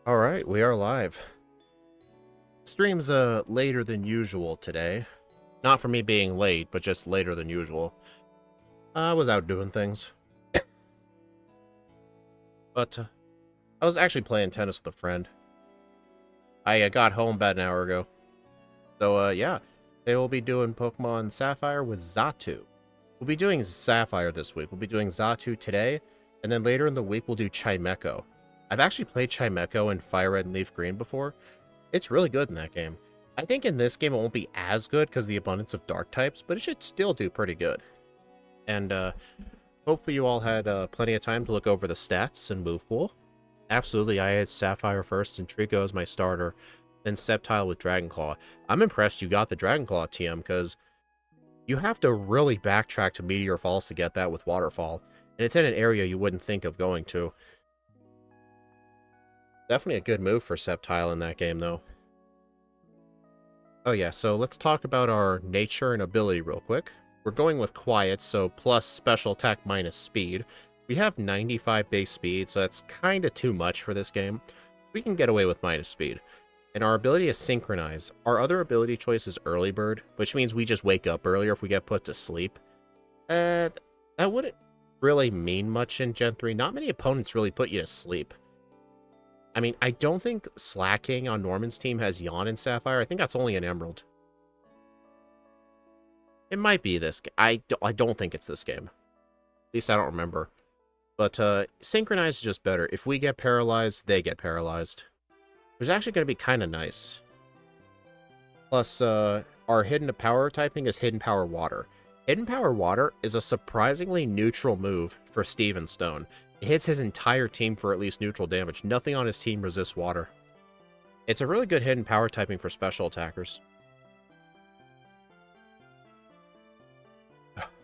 Alright, we are live. Stream's later than usual today. Not for me being late, but just later than usual. I was out doing things. But I was actually playing tennis with a friend. I got home about an hour ago. So yeah, they will be doing Pokemon Sapphire with Xatu. We'll be doing Sapphire this week. We'll be doing Xatu today, and then later in the week we'll do Chimecho. I've actually played Chimecho in Fire Red and Leaf Green before. It's really good in that game. I think in this game it won't be as good because of the abundance of dark types, but it should still do pretty good. And hopefully you all had plenty of time to look over the stats and move pool. Absolutely, I had Sapphire first and Trico as my starter, then Sceptile with Dragon Claw. I'm impressed you got the Dragon Claw TM because you have to really backtrack to Meteor Falls to get that with Waterfall, and it's in an area you wouldn't think of going to. Definitely a good move for Sceptile in that game, though. Oh yeah, so let's talk about our nature and ability real quick. We're going with Quiet, so plus special attack minus speed. We have 95 base speed, so that's kind of too much for this game. We can get away with minus speed. And our ability is Synchronize. Our other ability choice is Early Bird, which means we just wake up earlier if we get put to sleep. That wouldn't really mean much in Gen 3. Not many opponents really put you to sleep. I mean, I don't think Slacking on Norman's team has Yawn in Sapphire. I think that's only an Emerald. It might be this game. I don't think it's this game. At least I don't remember. But Synchronize is just better. If we get paralyzed, they get paralyzed. Which is actually going to be kind of nice. Plus, our Hidden Power typing is Hidden Power Water. Hidden Power Water is a surprisingly neutral move for Steven Stone. It hits his entire team for at least neutral damage. Nothing on his team resists water. It's a really good hidden power typing for special attackers.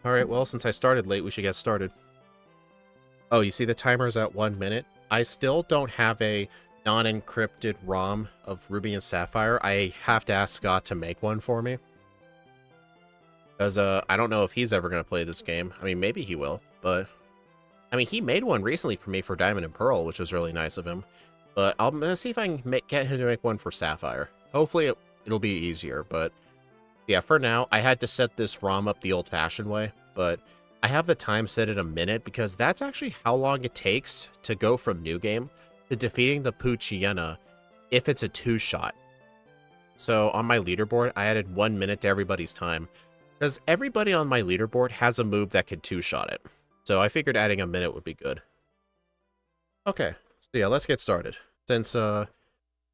Alright, well, since I started late, we should get started. Oh, you see the timer is at 1 minute? I still don't have a non-encrypted ROM of Ruby and Sapphire. I have to ask Scott to make one for me. Because I don't know if he's ever going to play this game. I mean, maybe he will, but... I mean, he made one recently for me for Diamond and Pearl, which was really nice of him. But I'm going to see if I can get him to make one for Sapphire. Hopefully it'll be easier, but... Yeah, for now, I had to set this ROM up the old-fashioned way, but I have the time set at a minute because that's actually how long it takes to go from New Game to defeating the Poochyena if it's a 2-shot. So on my leaderboard, I added 1 minute to everybody's time because everybody on my leaderboard has a move that could 2-shot it. So I figured adding a minute would be good. Okay, so yeah, let's get started. since,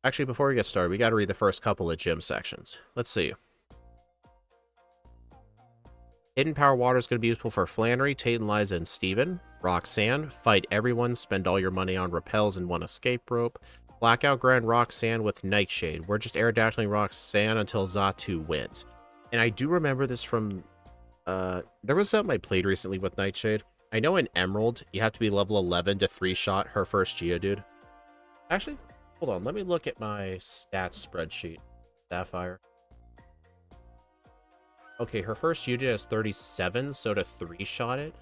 actually, before we get started, we gotta read the first couple of gym sections. Let's see. Hidden Power Water is going to be useful for Flannery, Tate, Liza, and Steven. Roxanne, fight everyone, spend all your money on repels and one escape rope. Blackout Grand Roxanne with Nightshade. We're just Aerodactyling Roxanne until Xatu wins. And I do remember this from, there was something I played recently with Nightshade. I know in Emerald, you have to be level 11 to 3-shot her first Geodude. Actually, hold on, let me look at my stats spreadsheet. Sapphire. Okay, her first Geodude has 37, so to 3-shot it,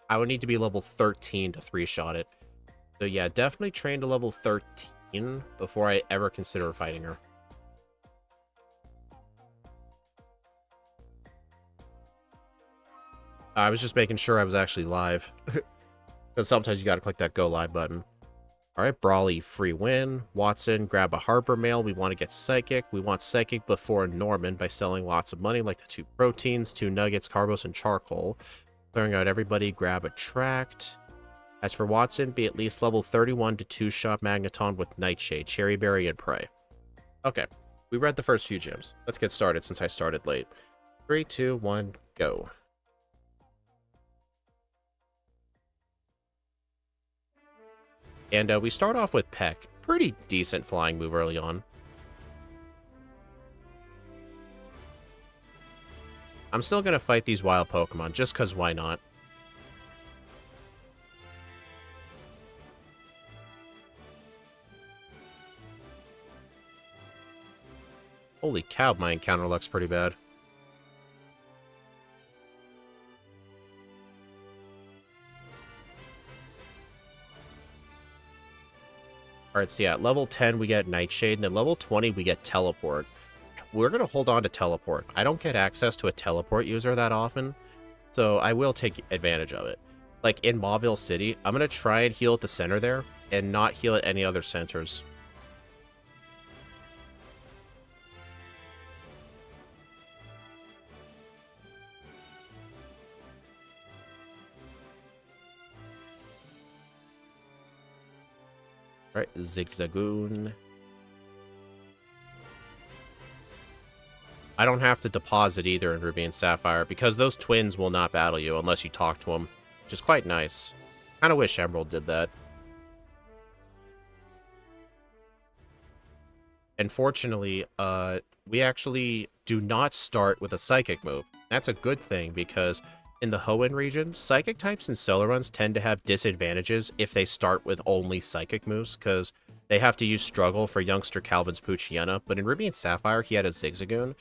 I would need to be level 13 to 3-shot it. So yeah, definitely train to level 13 before I ever consider fighting her. I was just making sure I was actually live. Because sometimes you gotta click that go live button. Alright, Brawly, free win. Watson, grab a Harbor Mail. We want to get Psychic. We want Psychic before Norman by selling lots of money, like the 2 proteins, 2 nuggets, carbos, and charcoal. Clearing out everybody, grab Attract. As for Watson, be at least level 31 to 2-shot Magneton with Nightshade, Cherry Berry, and Prey. Okay, we read the first few gyms. Let's get started since I started late. 3, 2, 1, go. And we start off with Peck. Pretty decent flying move early on. I'm still going to fight these wild Pokemon, just because why not? Holy cow, my encounter looks pretty bad. Alright, so yeah, at level 10 we get Nightshade, and at level 20 we get Teleport. We're going to hold on to Teleport. I don't get access to a Teleport user that often, so I will take advantage of it. Like in Mauville City, I'm going to try and heal at the center there, and not heal at any other centers. Alright, Zigzagoon. I don't have to deposit either in Ruby and Sapphire, because those twins will not battle you unless you talk to them, which is quite nice. Kinda wish Emerald did that. And fortunately, we actually do not start with a Psychic move. That's a good thing, because in the Hoenn region, Psychic types and Solar Runs tend to have disadvantages if they start with only Psychic moves, because they have to use Struggle for youngster Calvin's Poochyena, but in Ruby and Sapphire, he had a Zigzagoon.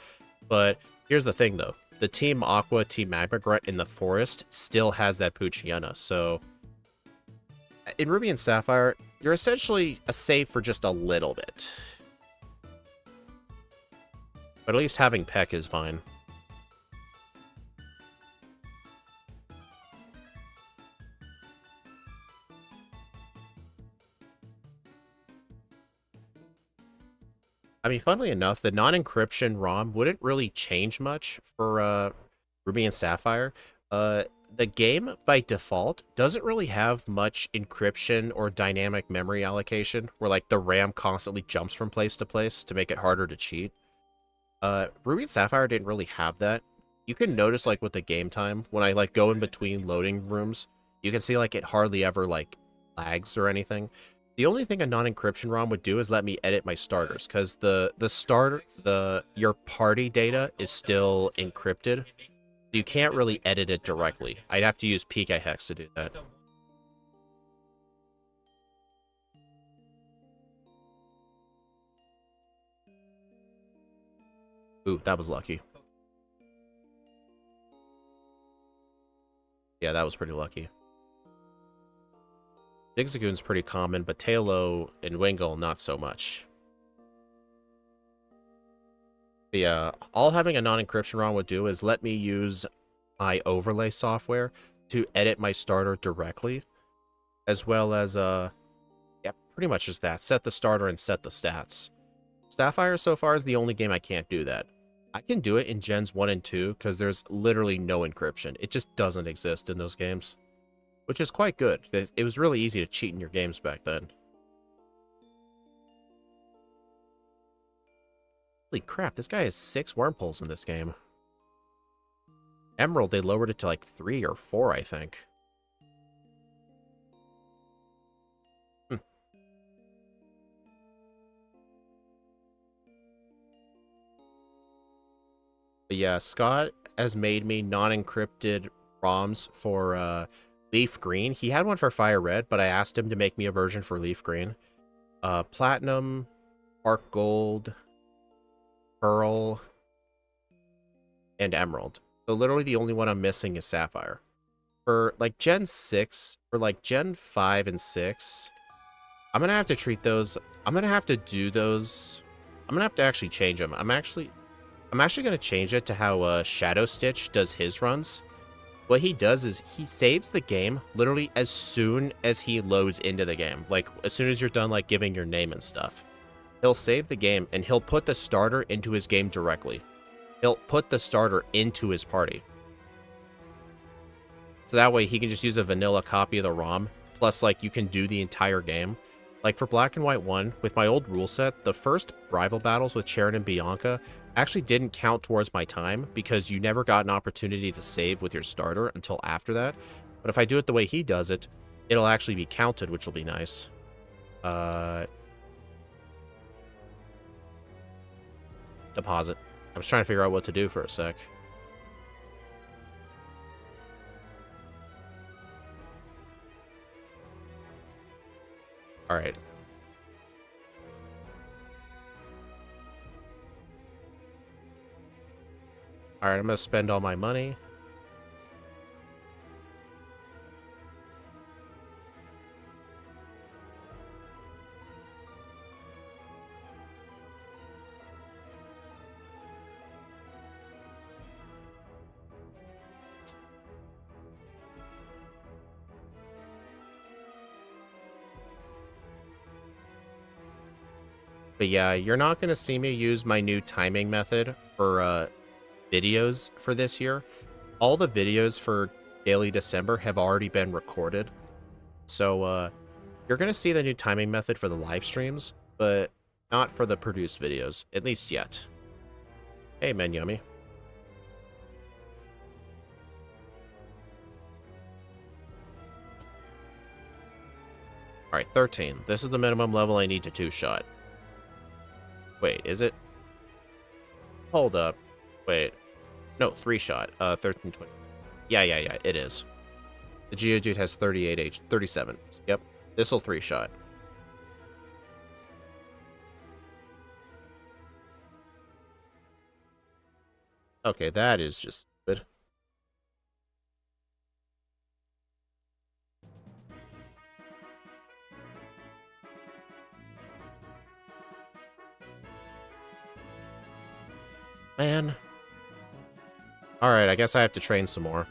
But here's the thing, though. The Team Aqua, Team Magmagret in the forest still has that Poochyena, so in Ruby and Sapphire, you're essentially safe for just a little bit. But at least having Peck is fine. I mean, funnily enough, the non-encryption ROM wouldn't really change much for Ruby and Sapphire. The game, by default, doesn't really have much encryption or dynamic memory allocation, where like the RAM constantly jumps from place to place to make it harder to cheat. Ruby and Sapphire didn't really have that. You can notice, like, with the game time, when I, like, go in between loading rooms, you can see, like, it hardly ever, like, lags or anything. The only thing a non-encryption ROM would do is let me edit my starters, because your party data is still encrypted. You can't really edit it directly. I'd have to use PK Hex to do that. Ooh, that was lucky. Yeah, that was pretty lucky. Zigzagoon's pretty common, but Tailo and Wingull, not so much. Yeah, all having a non-encryption ROM would do is let me use my overlay software to edit my starter directly, as well as, yeah, pretty much just that. Set the starter and set the stats. Sapphire so far is the only game I can't do that. I can do it in Gens 1 and 2, because there's literally no encryption. It just doesn't exist in those games. Which is quite good. It was really easy to cheat in your games back then. Holy crap, this guy has 6 wormholes in this game. Emerald, they lowered it to like 3 or 4, I think. But yeah, Scott has made me non-encrypted ROMs for Leaf Green. He had one for Fire Red, but I asked him to make me a version for Leaf Green. Platinum, Arc Gold, Pearl, and Emerald. So literally the only one I'm missing is Sapphire. For like Gen 6, for like Gen 5 and 6, I'm gonna have to treat those. I'm gonna have to do those. I'm gonna have to actually change them. I'm actually gonna change it to how Shadow Stitch does his runs. What he does is he saves the game literally as soon as he loads into the game. Like as soon as you're done like giving your name and stuff. He'll save the game and he'll put the starter into his game directly. He'll put the starter into his party. So that way he can just use a vanilla copy of the ROM. Plus like you can do the entire game. Like for Black and White 1, with my old rule set, the first rival battles with Sharon and Bianca actually didn't count towards my time because you never got an opportunity to save with your starter until after that. But if I do it the way he does it, it'll actually be counted, which will be nice. Deposit. I was trying to figure out what to do for a sec. Alright. Alright, I'm gonna spend all my money. But yeah, you're not gonna see me use my new timing method for videos for this year. All the videos for Daily December have already been recorded. So you're going to see the new timing method for the live streams, but not for the produced videos, at least yet. Hey, men yummy. Alright, 13. This is the minimum level I need to 2-shot. Wait, is it? Hold up. Wait. No, 3-shot. 13, 20. Yeah, it is. The Geodude has 38 37. Yep. This'll 3-shot. Okay, that is just stupid. Man. Alright, I guess I have to train some more.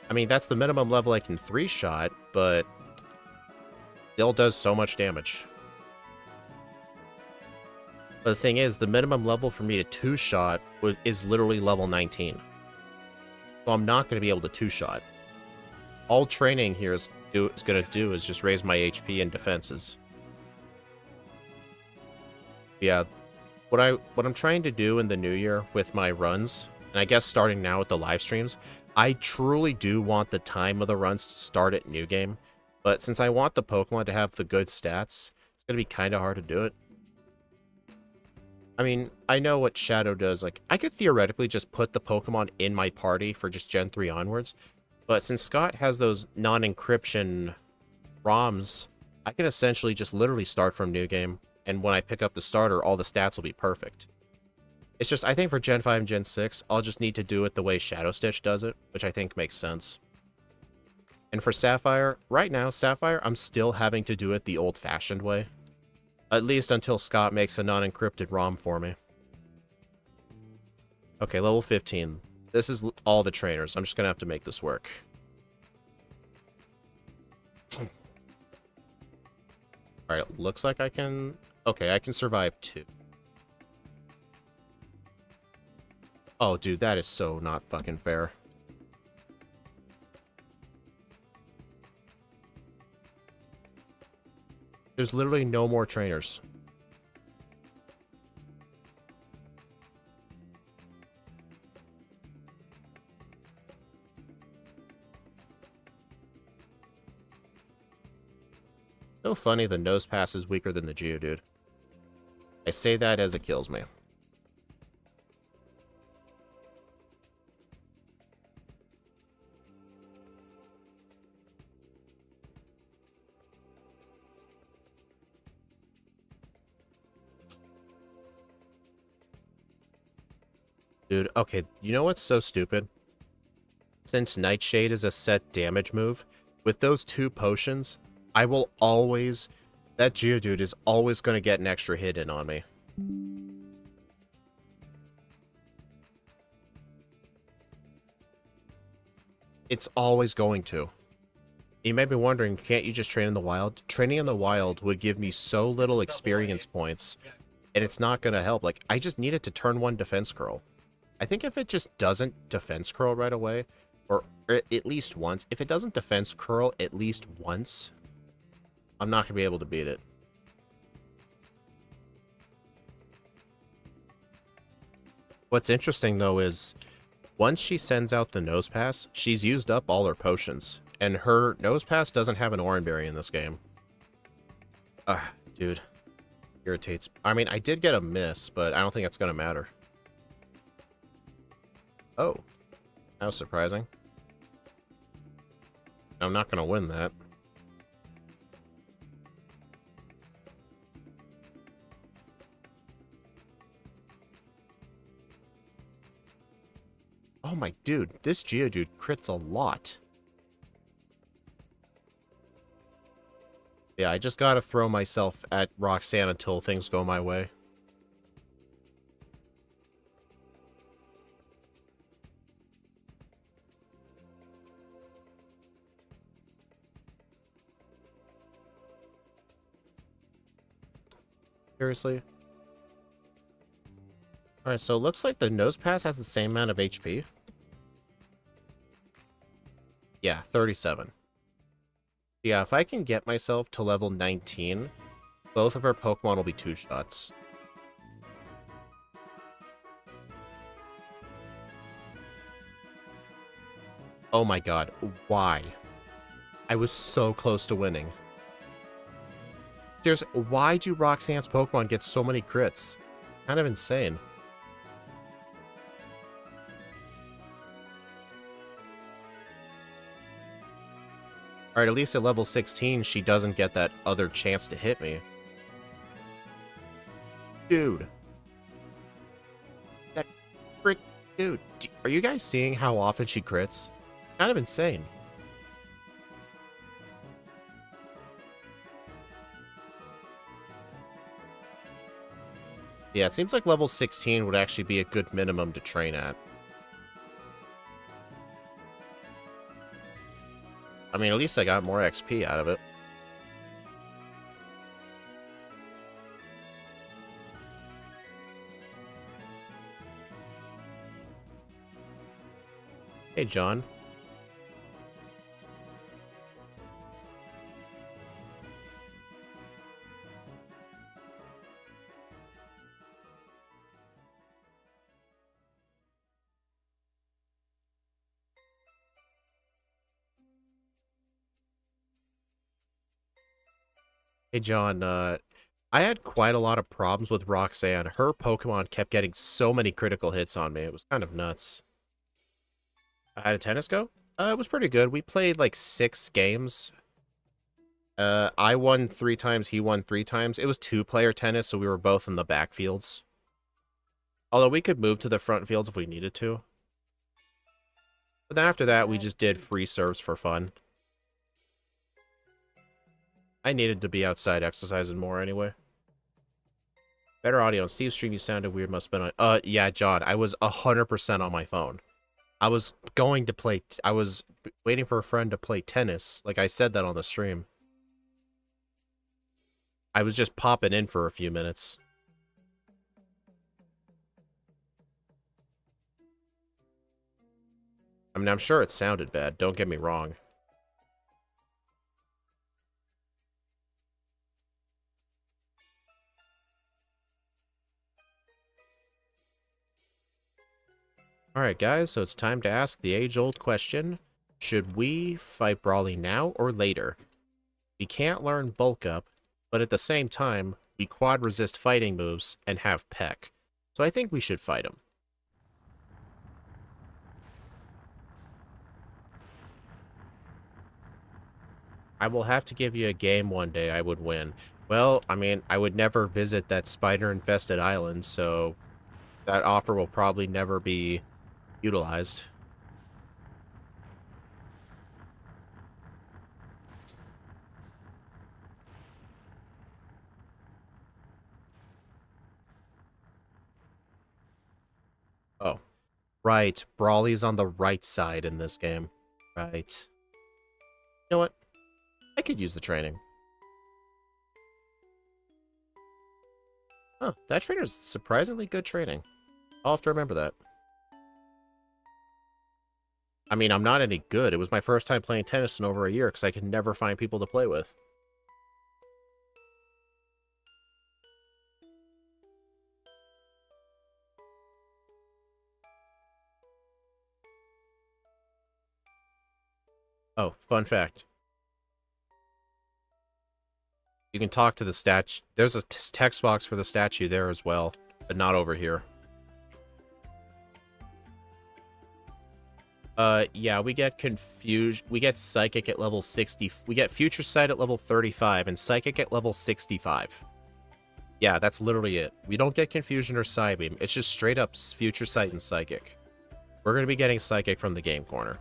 I mean, that's the minimum level I can 3-shot, but still does so much damage. But the thing is, the minimum level for me to 2-shot is literally level 19. So I'm not going to be able to 2-shot. All training here is going to do is just raise my HP and defenses. Yeah, what I'm trying to do in the new year with my runs, and I guess starting now with the live streams, I truly do want the time of the runs to start at New Game, but since I want the Pokemon to have the good stats, it's going to be kind of hard to do it. I mean, I know what Shadow does. Like, I could theoretically just put the Pokemon in my party for just Gen 3 onwards, but since Scott has those non-encryption ROMs, I can essentially just literally start from New Game, and when I pick up the starter, all the stats will be perfect. It's just, I think for Gen 5 and Gen 6, I'll just need to do it the way Shadow Stitch does it, which I think makes sense. And for Sapphire, right now, Sapphire, I'm still having to do it the old-fashioned way. At least until Scott makes a non-encrypted ROM for me. Okay, level 15. This is all the trainers. I'm just gonna have to make this work. Alright, looks like I can... Okay, I can survive 2. Oh, dude, that is so not fucking fair. There's literally no more trainers. So funny the nose pass is weaker than the Geodude. I say that as it kills me. Dude, okay, you know what's so stupid? Since Nightshade is a set damage move, with those 2 potions, I will always... That Geodude is always going to get an extra hit in on me. It's always going to. You may be wondering, can't you just train in the wild? Training in the wild would give me so little experience points, and it's not going to help. Like, I just needed to turn 1 defense curl. I think if it just doesn't defense curl right away, or at least once, if it doesn't defense curl at least once, I'm not going to be able to beat it. What's interesting, though, is once she sends out the nose pass, she's used up all her potions. And her nose pass doesn't have an orange berry in this game. Ah, dude. Irritates. I mean, I did get a miss, but I don't think it's going to matter. Oh. That was surprising. I'm not going to win that. Oh my dude, this Geodude crits a lot. Yeah, I just gotta throw myself at Roxanne until things go my way. Seriously? Alright, so it looks like the nose pass has the same amount of HP. Yeah, 37. Yeah, if I can get myself to level 19, both of our Pokemon will be 2-shots. Oh my god, why? I was so close to winning. Why do Roxanne's Pokemon get so many crits? Kind of insane. Alright, at least at level 16, she doesn't get that other chance to hit me. Dude. That frick... Dude, are you guys seeing how often she crits? Kind of insane. Yeah, it seems like level 16 would actually be a good minimum to train at. I mean, at least I got more XP out of it. Hey, John. Hey, John, I had quite a lot of problems with Roxanne. Her Pokemon kept getting so many critical hits on me. It was kind of nuts. How did tennis go? It was pretty good. We played like 6 games. I won 3 times, he won 3 times. It was 2-player tennis, so we were both in the backfields. Although we could move to the front fields if we needed to. But then after that, we just did free serves for fun. I needed to be outside exercising more anyway. Better audio. On Steve's stream, you sounded weird. Must have been on... yeah, John. I was 100% on my phone. I was going to play... I was waiting for a friend to play tennis. Like, I said that on the stream. I was just popping in for a few minutes. I mean, I'm sure it sounded bad. Don't get me wrong. Alright, guys, so it's time to ask the age-old question. Should we fight Brawly now or later? We can't learn bulk up, but at the same time, we quad resist fighting moves and have Peck. So I think we should fight him. I will have to give you a game one day I would win. Well, I mean, I would never visit that spider-infested island, so that offer will probably never be utilized. Oh, right. Brawly's on the right side in this game. Right. You know what? I could use the training. Huh, that trainer's surprisingly good training. I'll have to remember that. I mean, I'm not any good. It was my first time playing tennis in over a year because I could never find people to play with. Oh, fun fact. You can talk to the statue. There's a text box for the statue there as well, but not over here. Yeah, we get confused. We get Psychic at level 60. We get Future Sight at level 35 and Psychic at level 65. Yeah, that's literally it. We don't get Confusion or Psybeam. It's just straight up Future Sight and Psychic. We're going to be getting Psychic from the game corner.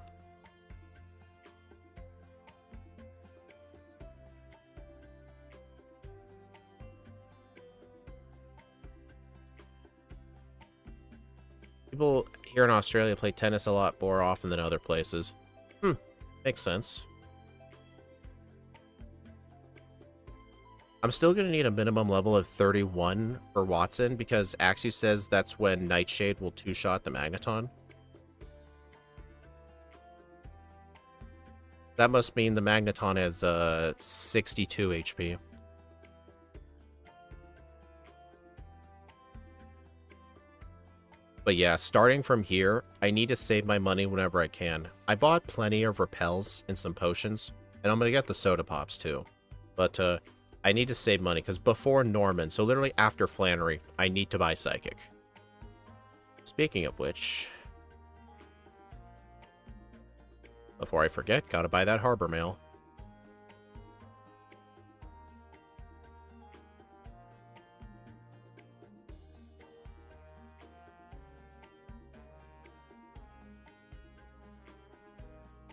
People here in Australia play tennis a lot more often than other places. Makes sense. I'm still going to need a minimum level of 31 for Watson because Axu says that's when Nightshade will two-shot the Magneton. That must mean the Magneton has 62 HP. But yeah, starting from here, I need to save my money whenever I can. I bought plenty of repels and some potions, and I'm going to get the soda pops too. But I need to save money, because before Norman, so literally after Flannery, I need to buy Psychic. Speaking of which, before I forget, gotta buy that Harbor Mail.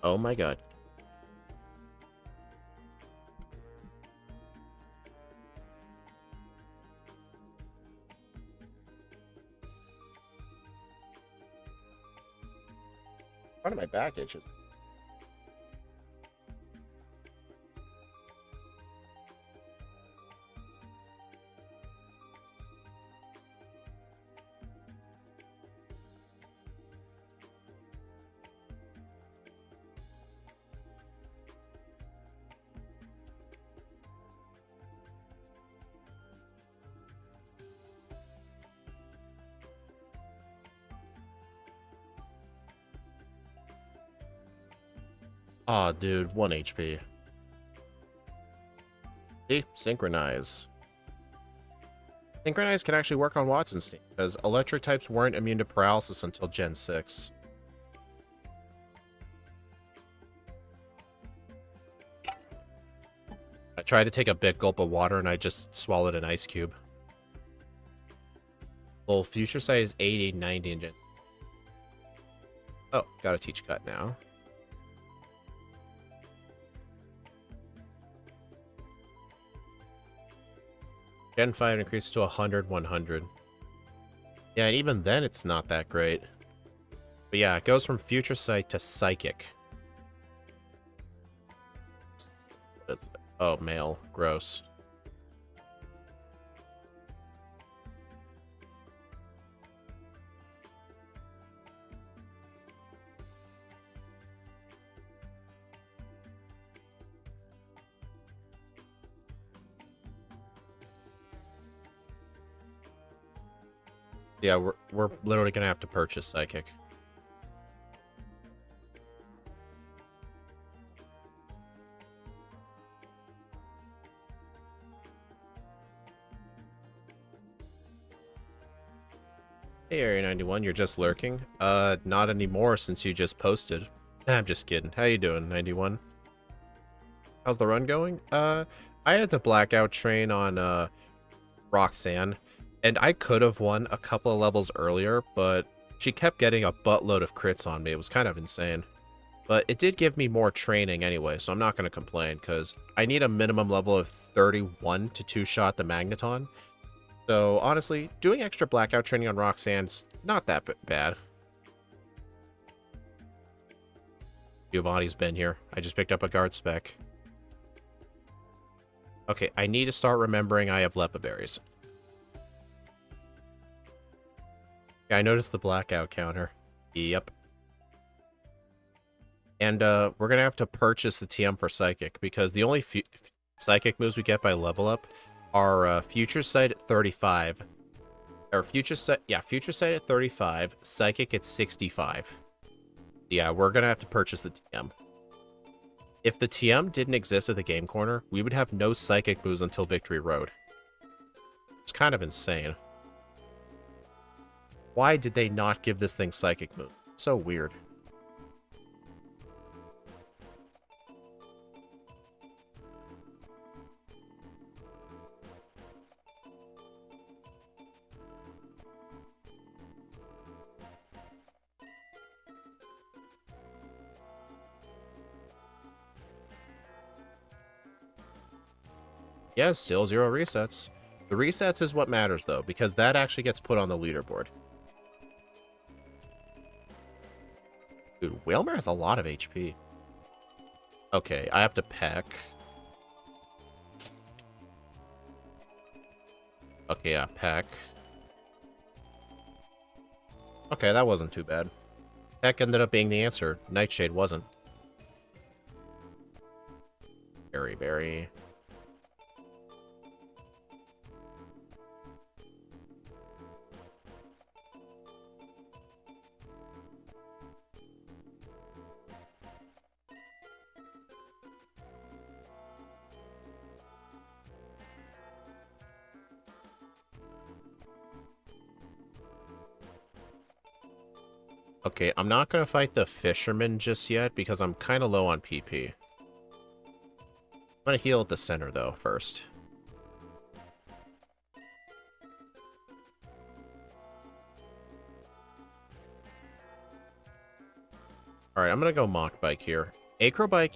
Oh my god. Part of my back itches. Aw, dude, 1 HP. See? Synchronize. Synchronize can actually work on Watson's team, because electric types weren't immune to paralysis until Gen 6. I tried to take a big gulp of water and I just swallowed an ice cube. Well, Future Sight is 80, 90, and Gen... Oh, gotta teach Cut now. Gen 5 increases to 100, 100. Yeah, and even then it's not that great. But yeah, it goes from Future Sight to Psychic. Oh, male. Gross. Yeah, we're literally gonna have to purchase Psychic. Hey, Area 91, you're just lurking? Not anymore since you just posted. Nah, I'm just kidding. How you doing, 91? How's the run going? I had to blackout train on, Roxanne, and I could have won a couple of levels earlier, but she kept getting a buttload of crits on me. It was kind of insane. But it did give me more training anyway, so I'm not going to complain, because I need a minimum level of 31 to two-shot the Magneton. So, honestly, doing extra blackout training on Roxanne's not that bad. Giovanni's been here. I just picked up a guard spec. Okay, I need to start remembering I have Lepa berries. Yeah, I noticed the blackout counter. Yep. And we're going to have to purchase the TM for Psychic, because the only Psychic moves we get by level up are Future Sight at 35. Or Future Sight at 35, Psychic at 65. Yeah, we're going to have to purchase the TM. If the TM didn't exist at the game corner, we would have no Psychic moves until Victory Road. It's kind of insane. Why did they not give this thing Psychic moves? So weird. Yeah, still 0 resets. The resets is what matters, though, because that actually gets put on the leaderboard. Dude, Whalmer has a lot of HP. Okay, I have to peck. Okay, yeah, peck. Okay, that wasn't too bad. Peck ended up being the answer. Nightshade wasn't. Berry. Okay, I'm not going to fight the Fisherman just yet because I'm kind of low on PP. I'm going to heal at the center, though, first. Alright, I'm going to go Mach Bike here. Acrobike...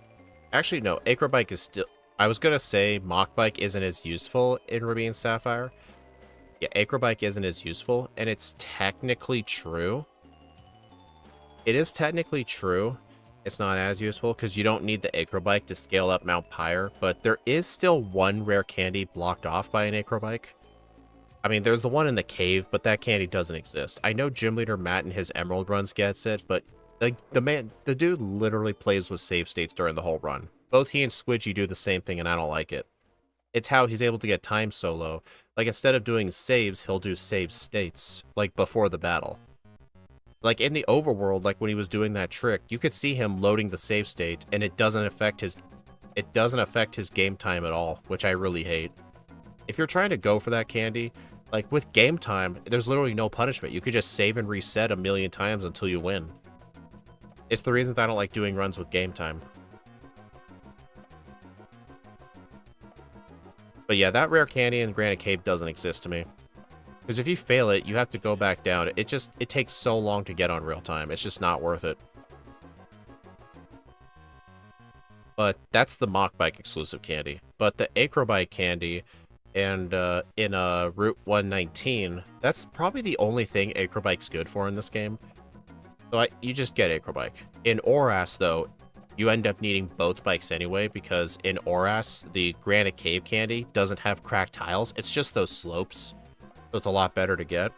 Actually, no, Acrobike is still... I was going to say Mach Bike isn't as useful in Ruby and Sapphire. Yeah, Acrobike isn't as useful, and it's technically true. It is technically true. It's not as useful because you don't need the Acrobike to scale up Mount Pyre, but there is still one rare candy blocked off by an Acrobike. I mean, there's the one in the cave, but that candy doesn't exist. I know Gym Leader Matt in his Emerald runs gets it, but the dude literally plays with save states during the whole run. Both he and Squidgy do the same thing, and I don't like it. It's how he's able to get time so low. Like, instead of doing saves, he'll do save states, like, before the battle. Like, in the overworld, like, when he was doing that trick, you could see him loading the save state, and it doesn't affect his game time at all, which I really hate. If you're trying to go for that candy, like, with game time, there's literally no punishment. You could just save and reset a million times until you win. It's the reason that I don't like doing runs with game time. But yeah, that rare candy in Granite Cave doesn't exist to me. Because if you fail it, you have to go back down. It takes so long to get on real time. It's just not worth it. But that's the Mach Bike exclusive candy. But the Acrobike candy and in Route 119, that's probably the only thing Acrobike's good for in this game. So you just get Acrobike. In Oras, though, you end up needing both bikes anyway, because in Oras, the Granite Cave candy doesn't have cracked tiles. It's just those slopes. So it's a lot better to get.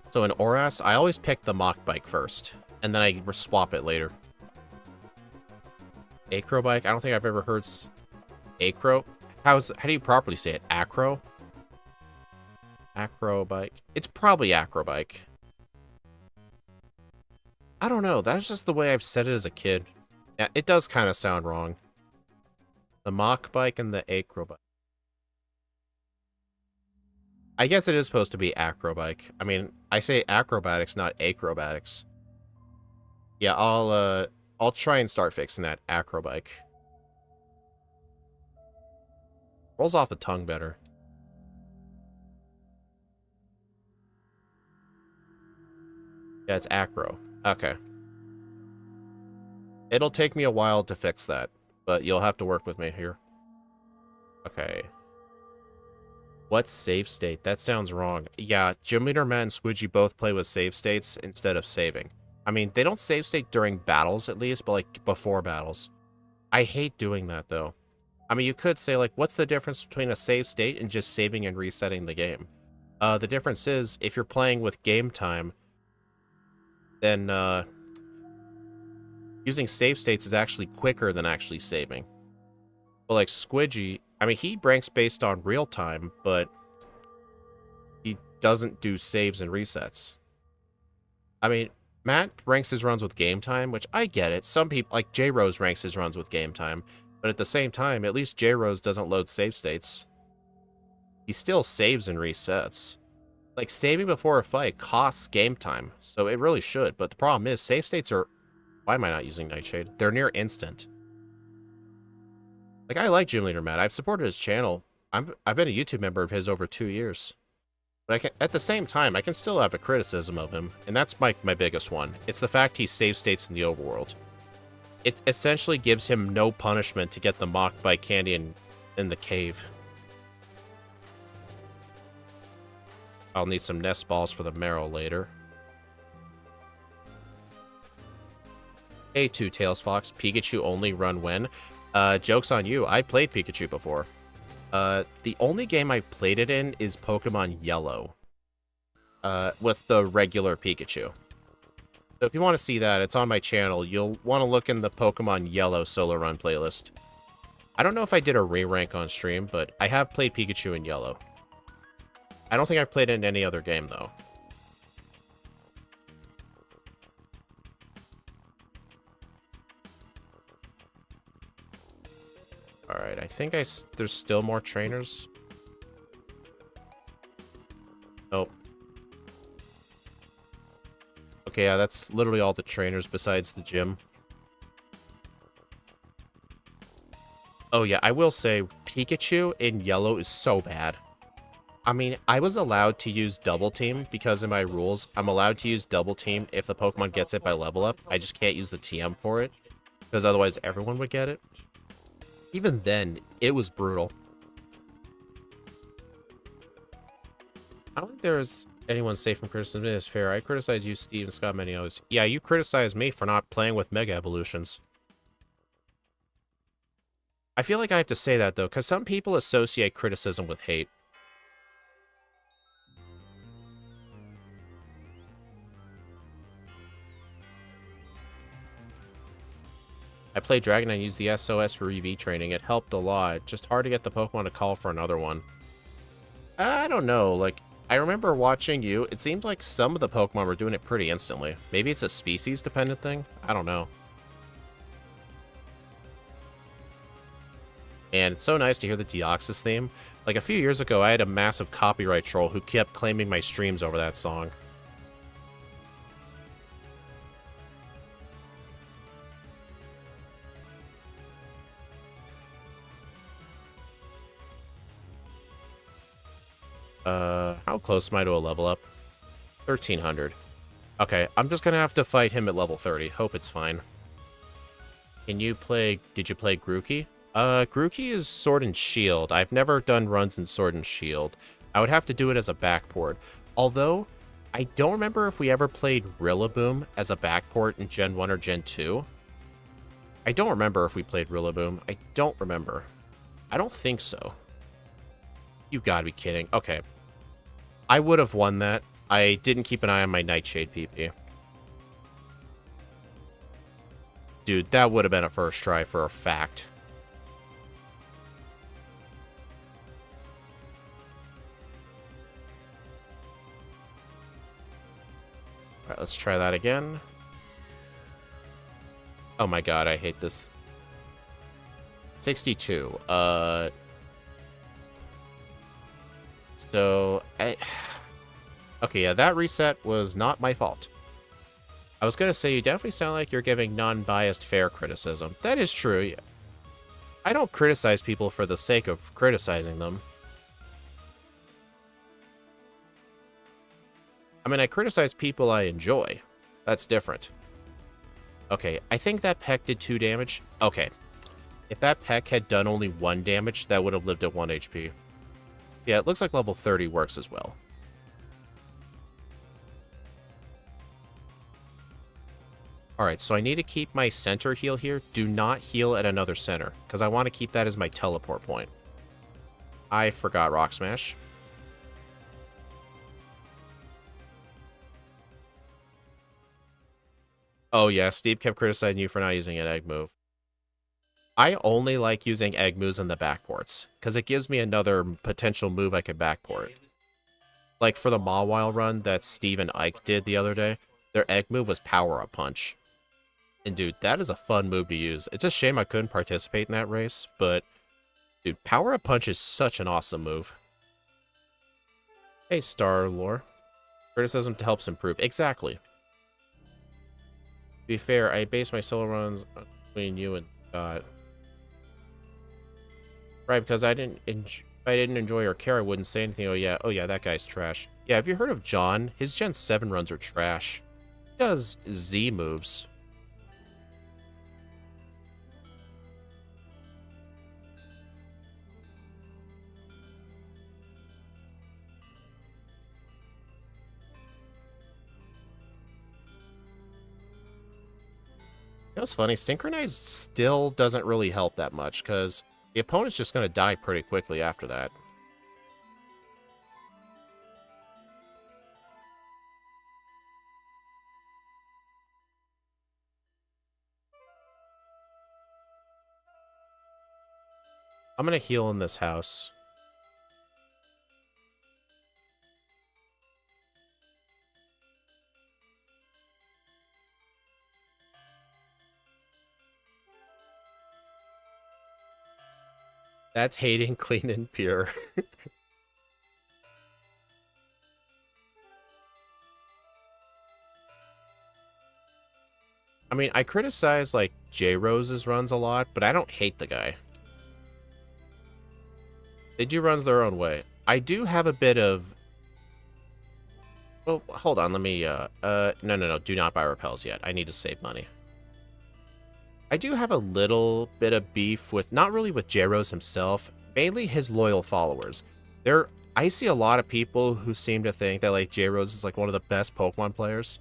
So in Oras, I always pick the Mach Bike first, and then I swap it later. Acrobike? I don't think I've ever heard Acro. How do you properly say it? Acro? Acrobike. It's probably Acrobike. I don't know. That's just the way I've said it as a kid. Yeah, it does kind of sound wrong. The Mach Bike and the Acrobike. I guess it is supposed to be acrobike. I mean, I say acrobatics, not acrobatics. Yeah, I'll try and start fixing that acrobike. Rolls off the tongue better. Yeah, it's acro. Okay. It'll take me a while to fix that, but you'll have to work with me here. Okay. What's save state? That sounds wrong. Yeah, Gym Leader Matt and Squidgy both play with save states instead of saving. I mean, they don't save state during battles, at least, but, like, before battles. I hate doing that, though. I mean, you could say, like, what's the difference between a save state and just saving and resetting the game? The difference is, if you're playing with game time, then, using save states is actually quicker than actually saving. But, like, Squidgy, I mean, he ranks based on real time, but he doesn't do saves and resets. I mean, Matt ranks his runs with game time, which I get it. Some people, like J-Rose ranks his runs with game time, but at the same time, at least J-Rose doesn't load save states. He still saves and resets. Like, saving before a fight costs game time, so it really should, but the problem is, save states are... Why am I not using Nightshade? They're near instant. Like, I like Gym Leader Matt. I've supported his channel. I've been a YouTube member of his over 2 years. But I can, at the same time, I can still have a criticism of him, and that's my biggest one. It's the fact he save states in the overworld. It essentially gives him no punishment to get the mocked by Candy in the cave. I'll need some nest balls for the marrow later. Hey, Two Tails Fox. Pikachu only run when? Joke's on you. I played Pikachu before. The only game I played it in is Pokemon Yellow. With the regular Pikachu. So if you want to see that, it's on my channel. You'll want to look in the Pokemon Yellow solo run playlist. I don't know if I did a re-rank on stream, but I have played Pikachu in Yellow. I don't think I've played it in any other game, though. Alright, I think there's still more trainers. Nope. Okay, yeah, that's literally all the trainers besides the gym. Oh yeah, I will say, Pikachu in Yellow is so bad. I mean, I was allowed to use Double Team because in my rules, I'm allowed to use Double Team if the Pokemon gets it by level up. I just can't use the TM for it, because otherwise everyone would get it. Even then, it was brutal. I don't think there's anyone safe from criticism. It is fair. I criticize you, Steve, and Scott, many others. Yeah, you criticize me for not playing with Mega Evolutions. I feel like I have to say that, though, because some people associate criticism with hate. I played Dragon and used the SOS for EV training. It helped a lot. Just hard to get the Pokemon to call for another one. I don't know. Like, I remember watching you. It seemed like some of the Pokemon were doing it pretty instantly. Maybe it's a species-dependent thing? I don't know. And it's so nice to hear the Deoxys theme. Like, a few years ago, I had a massive copyright troll who kept claiming my streams over that song. How close am I to a level up? 1300. Okay, I'm just gonna have to fight him at level 30. Hope it's fine. Can you play... Did you play Grookey? Grookey is Sword and Shield. I've never done runs in Sword and Shield. I would have to do it as a backport. Although, I don't remember if we ever played Rillaboom as a backport in Gen 1 or Gen 2. I don't remember if we played Rillaboom. I don't remember. I don't think so. You gotta be kidding. Okay. I would have won that. I didn't keep an eye on my Nightshade PP. Dude, that would have been a first try for a fact. Alright, let's try that again. Oh my god, I hate this. 62. So, okay, yeah, that reset was not my fault. I was going to say, you definitely sound like you're giving non-biased fair criticism. That is true. Yeah. I don't criticize people for the sake of criticizing them. I mean, I criticize people I enjoy. That's different. Okay, I think that peck did 2 damage. Okay. If that peck had done only 1 damage, that would have lived at 1 HP. Yeah, it looks like level 30 works as well. Alright, so I need to keep my center heal here. Do not heal at another center, because I want to keep that as my teleport point. I forgot Rock Smash. Oh yeah, Steve kept criticizing you for not using an egg move. I only like using egg moves in the backports, because it gives me another potential move I could backport. Like for the Mawile run that Steve and Ike did the other day, their egg move was Power Up Punch. And dude, that is a fun move to use. It's a shame I couldn't participate in that race, but dude, Power Up Punch is such an awesome move. Hey, Star-Lore. Criticism helps improve. Exactly. To be fair, I base my solo runs between you and Scott. Right, because if I didn't enjoy or care, I wouldn't say anything. Oh yeah, that guy's trash. Yeah, have you heard of John? His Gen 7 runs are trash. He does Z moves. You know what's funny? Synchronized still doesn't really help that much, because the opponent's just going to die pretty quickly after that. I'm going to heal in this house. That's hating clean and pure. I mean, I criticize, like, J-Rose's runs a lot, but I don't hate the guy. They do runs their own way. I do have a bit of... Well, hold on, let me, no, do not buy repels yet. I need to save money. I do have a little bit of beef with, not really with J-Rose himself, mainly his loyal followers. I see a lot of people who seem to think that, like, J-Rose is, like, one of the best Pokemon players.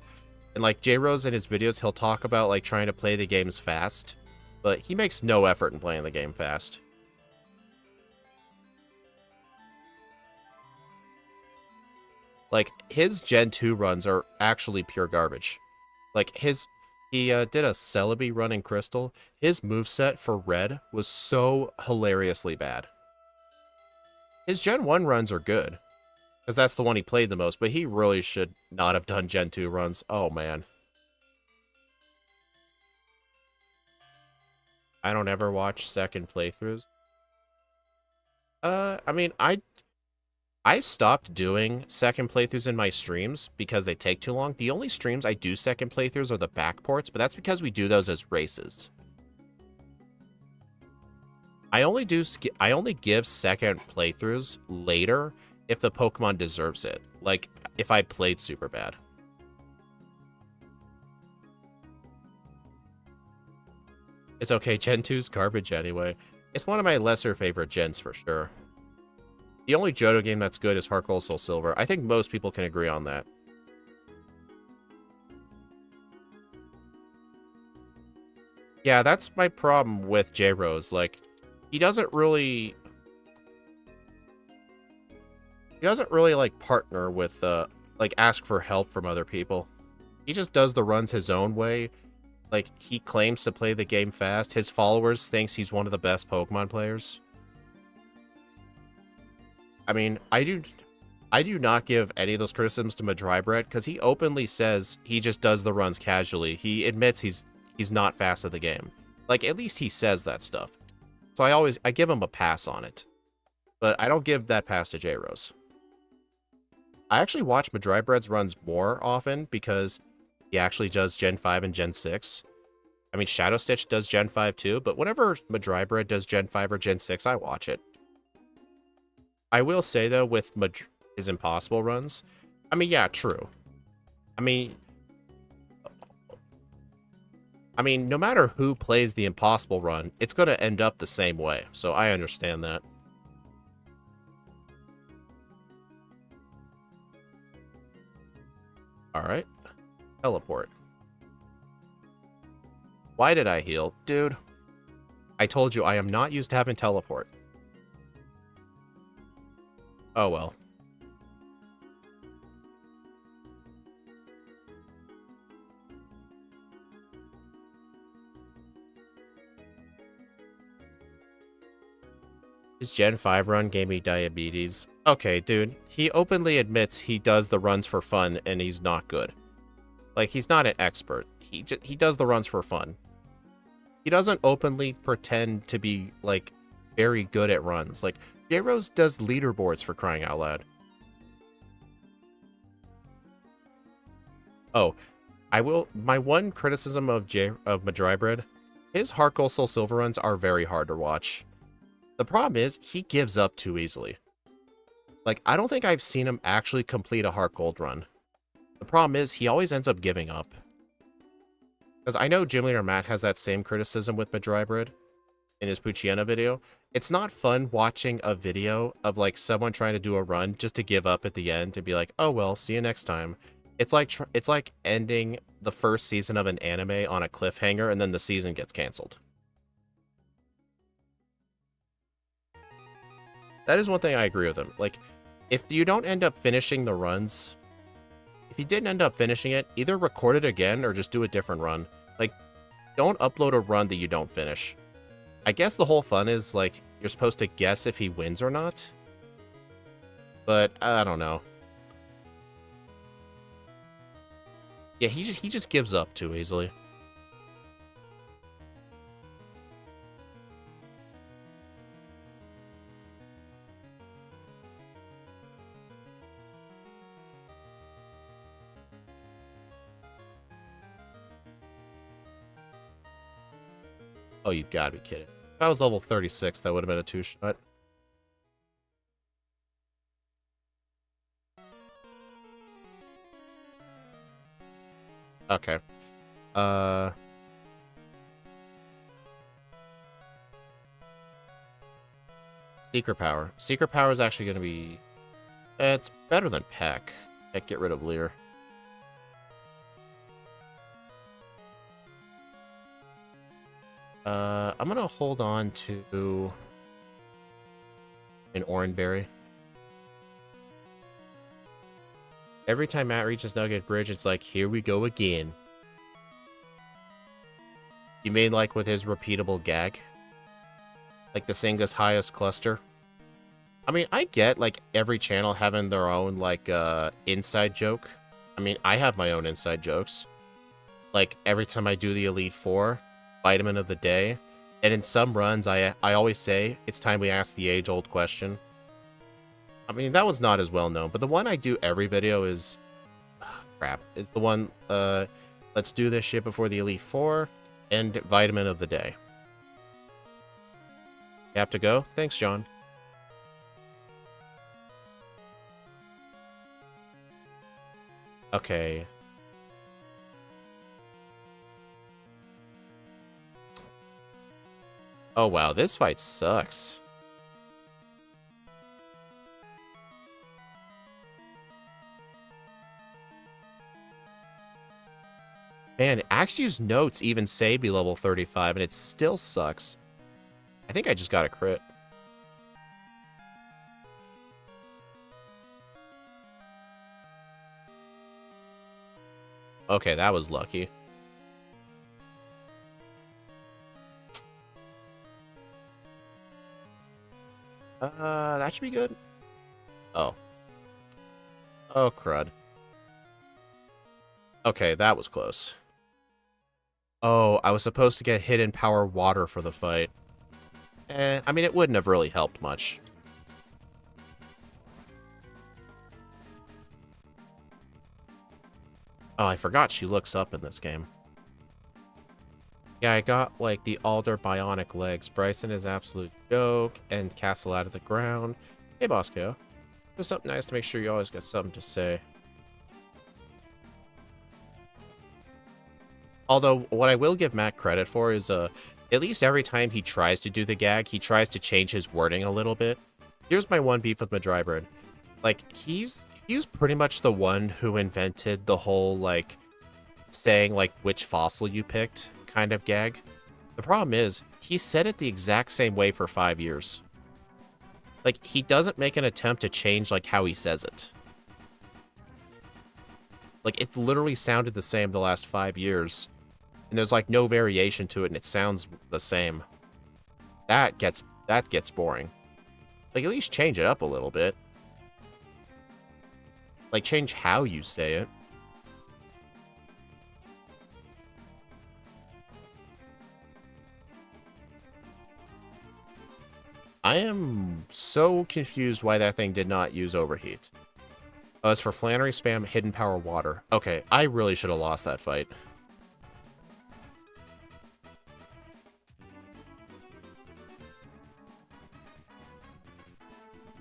And, like, J-Rose in his videos, he'll talk about, like, trying to play the games fast. But he makes no effort in playing the game fast. Like, his Gen 2 runs are actually pure garbage. Like, he did a Celebi run in Crystal. His moveset for Red was so hilariously bad. His Gen 1 runs are good, because that's the one he played the most, but he really should not have done Gen 2 runs. Oh, man. I don't ever watch second playthroughs. I mean, I've stopped doing second playthroughs in my streams because they take too long. The only streams I do second playthroughs are the backports, but that's because we do those as races. I only give second playthroughs later if the Pokemon deserves it. Like, if I played super bad. It's okay, Gen 2's garbage anyway. It's one of my lesser favorite gens for sure. The only Johto game that's good is Heart Gold Soul Silver. I think most people can agree on that. Yeah, that's my problem with J-Rose. Like, he doesn't really, like, partner with, like, ask for help from other people. He just does the runs his own way. Like, he claims to play the game fast. His followers thinks he's one of the best Pokemon players. I mean, I do not give any of those criticisms to Madrybret, because he openly says he just does the runs casually. He admits he's not fast at the game. Like, at least he says that stuff. So I give him a pass on it. But I don't give that pass to J-Rose. I actually watch Madrybread's runs more often because he actually does Gen 5 and Gen 6. I mean, Shadow Stitch does Gen 5 too, but whenever Madrybread does Gen 5 or Gen 6, I watch it. I will say, though, with his Impossible runs, I mean, yeah, true. I mean, no matter who plays the Impossible run, it's going to end up the same way, so I understand that. Alright. Teleport. Why did I heal? Dude, I told you I am not used to having teleport. Oh well. His Gen 5 run gave me diabetes. Okay, dude. He openly admits he does the runs for fun and he's not good. Like, he's not an expert. He does the runs for fun. He doesn't openly pretend to be, like, very good at runs. Like, J-Rose does leaderboards, for crying out loud. Oh, my one criticism of Madrybread, his Heart Gold Soul Silver runs are very hard to watch. The problem is, he gives up too easily. Like, I don't think I've seen him actually complete a Heart Gold run. The problem is, he always ends up giving up. Because I know Gym Leader Matt has that same criticism with Madrybread in his Poochyena video. It's not fun watching a video of, like, someone trying to do a run just to give up at the end and be like, oh, well, see you next time. It's like ending the first season of an anime on a cliffhanger and then the season gets canceled. That is one thing I agree with him. Like, if you don't end up finishing the runs, if you didn't end up finishing it, either record it again or just do a different run. Like, don't upload a run that you don't finish. I guess the whole fun is, like, you're supposed to guess if he wins or not. But, I don't know. Yeah, he just gives up too easily. Oh, you gotta be kidding. If I was level 36, that would have been a 2-shot. Okay. Seeker Power. Seeker Power is actually going to be... it's better than Peck. Peck, get rid of Leer. I'm going to hold on to an Oranberry. Every time Matt reaches Nugget Bridge, it's like, here we go again. You mean like with his repeatable gag? Like the Singa's highest cluster? I mean, I get, like, every channel having their own, like, inside joke. I mean, I have my own inside jokes. Like, every time I do the Elite Four, Vitamin of the Day, and in some runs, I always say, it's time we ask the age-old question. I mean, that was not as well known, but the one I do every video is... crap. It's the one, let's do this shit before the Elite Four, and Vitamin of the Day. You have to go? Thanks, John. Okay. Oh, wow. This fight sucks. Man, Axew's notes even say be level 35, and it still sucks. I think I just got a crit. Okay, that was lucky. That should be good. Oh. Oh, crud. Okay, that was close. Oh, I was supposed to get Hidden Power Water for the fight. I mean, it wouldn't have really helped much. Oh, I forgot she looks up in this game. Yeah, I got, like, the Alder bionic legs. Bryson is absolute joke. And Castle out of the ground. Hey, Boss KO. Just something nice to make sure you always got something to say. Although, what I will give Matt credit for is, at least every time he tries to do the gag, he tries to change his wording a little bit. Here's my one beef with Madrybrid. Like, he's pretty much the one who invented the whole, like, saying, like, which fossil you picked kind of gag. The problem is, he said it the exact same way for 5 years. Like, he doesn't make an attempt to change, like, how he says it. Like, it's literally sounded the same the last 5 years. And there's, like, no variation to it, and it sounds the same. That gets boring. Like, at least change it up a little bit. Like, change how you say it. I am so confused why that thing did not use overheat. Oh, it's for Flannery spam hidden power water. Okay, I really should have lost that fight.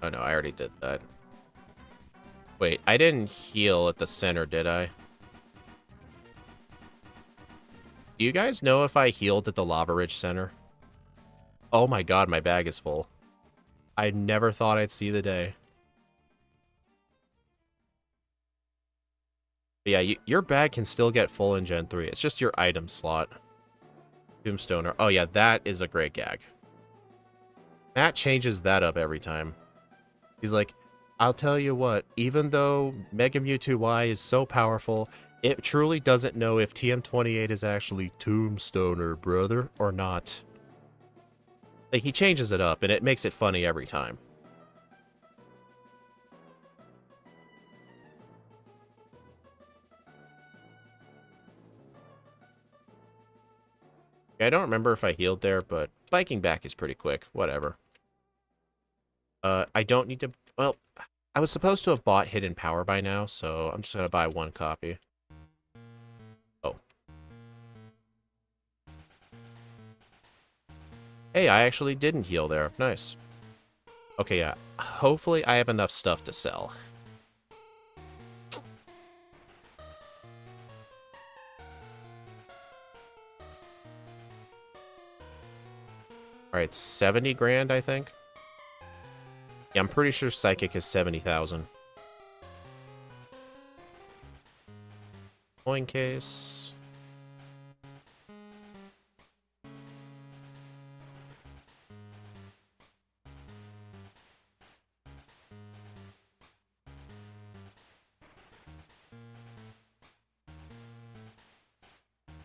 Oh no, I already did that. Wait, I didn't heal at the center, did I? Do you guys know if I healed at the Lava Ridge Center? Oh my god, my bag is full. I never thought I'd see the day. But yeah, your bag can still get full in Gen 3. It's just your item slot. Tombstoner. Oh yeah, that is a great gag. Matt changes that up every time. He's like, I'll tell you what, even though Mega Mewtwo Y is so powerful, it truly doesn't know if TM28 is actually Tombstoner, brother, or not. Like, he changes it up, and it makes it funny every time. I don't remember if I healed there, but biking back is pretty quick. Whatever. I don't need to... Well, I was supposed to have bought Hidden Power by now, so I'm just gonna buy one copy. Oh. Hey, I actually didn't heal there. Nice. Okay, yeah. Hopefully I have enough stuff to sell. Alright, 70 grand, I think. Yeah, I'm pretty sure Psychic is 70,000. Coin case.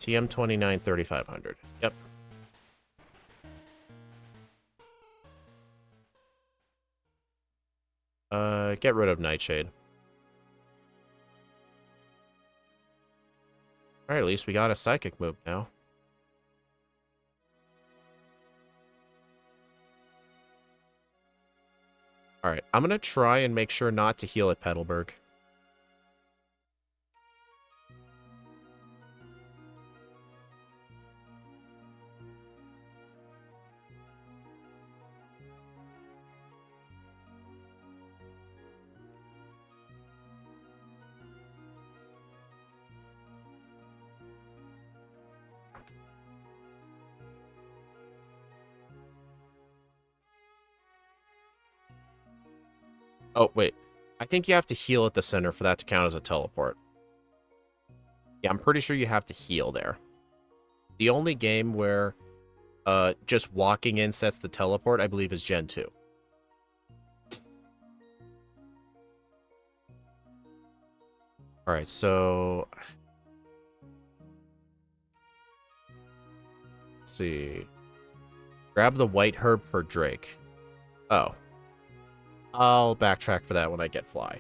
TM29 3500. Yep. Get rid of Nightshade. Alright, at least we got a Psychic move now. Alright, I'm gonna try and make sure not to heal at Petalburg. Oh, wait. I think you have to heal at the center for that to count as a teleport. Yeah, I'm pretty sure you have to heal there. The only game where just walking in sets the teleport, I believe, is Gen 2. Alright, so... Let's see. Grab the white herb for Drake. Oh. I'll backtrack for that when I get Fly.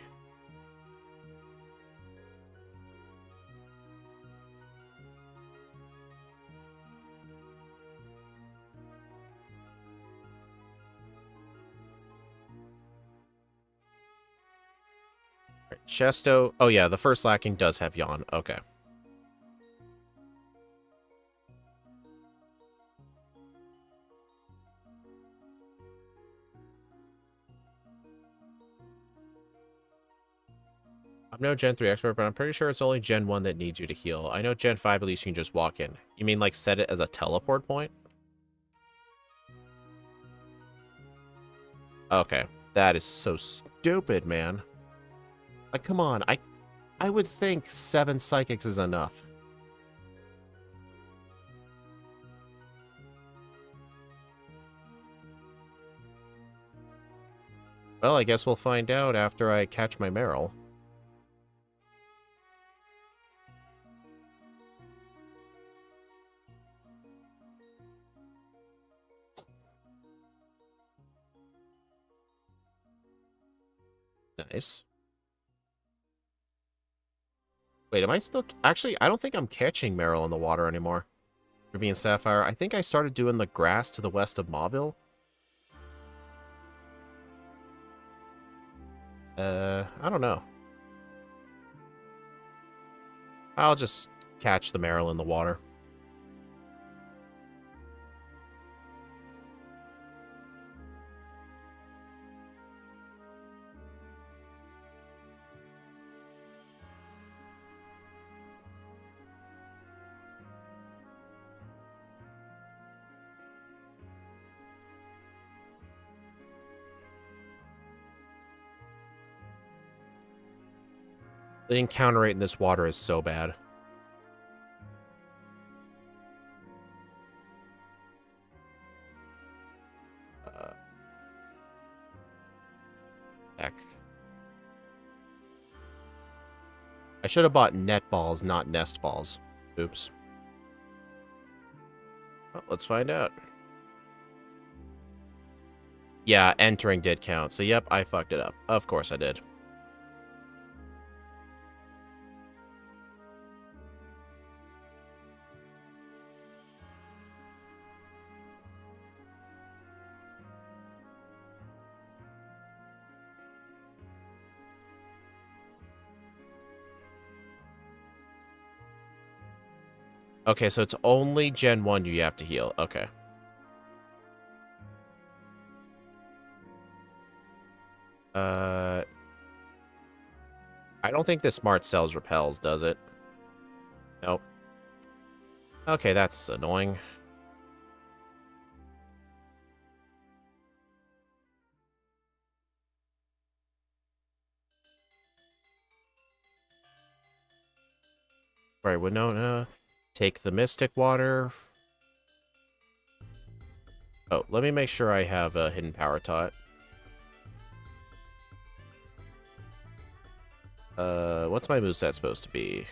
Chesto. Oh, yeah, the first lacking does have Yawn. Okay. I'm no Gen 3 expert, but I'm pretty sure it's only Gen 1 that needs you to heal. I know Gen 5, at least you can just walk in. You mean, like, set it as a teleport point? Okay. That is so stupid, man. Like, come on. I would think 7 Psychics is enough. Well, I guess we'll find out after I catch my Meryl. Nice. Wait, am I still... Actually, I don't think I'm catching Meryl in the water anymore. Ruby and Sapphire. I think I started doing the grass to the west of Mauville. I don't know. I'll just catch the Meryl in the water. The encounter rate in this water is so bad. Heck. I should have bought net balls, not nest balls. Oops. Well, let's find out. Yeah, entering did count. So, yep, I fucked it up. Of course I did. Okay, so it's only Gen 1 you have to heal. Okay. I don't think this Smart Cells repels, does it? Nope. Okay, that's annoying. Right, Winona. Take the Mystic Water. Oh, let me make sure I have a Hidden Power Taught. What's my moveset supposed to be?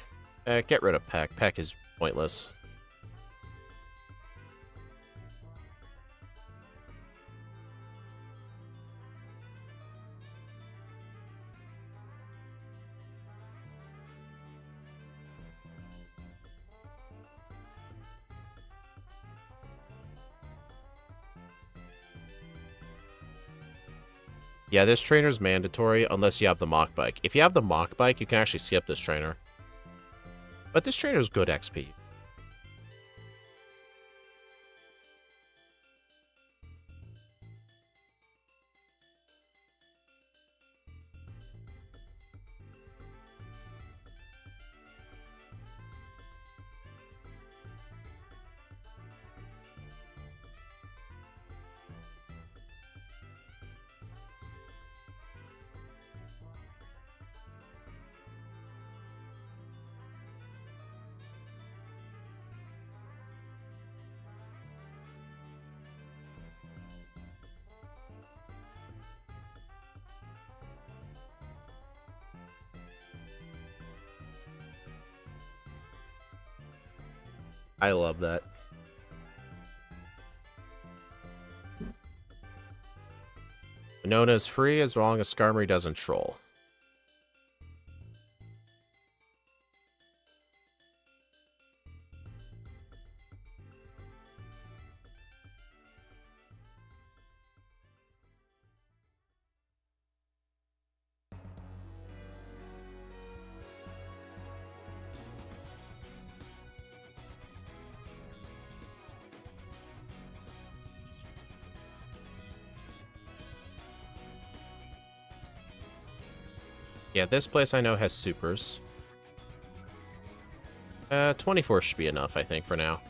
Get rid of Peck. Peck is pointless. Yeah, this trainer's mandatory unless you have the Mach Bike. If you have the Mach Bike, you can actually skip this trainer. But this trainer's good XP. I love that. Winona's free as long as Skarmory doesn't troll. Yeah, this place I know has supers. 24 should be enough, I think, for now.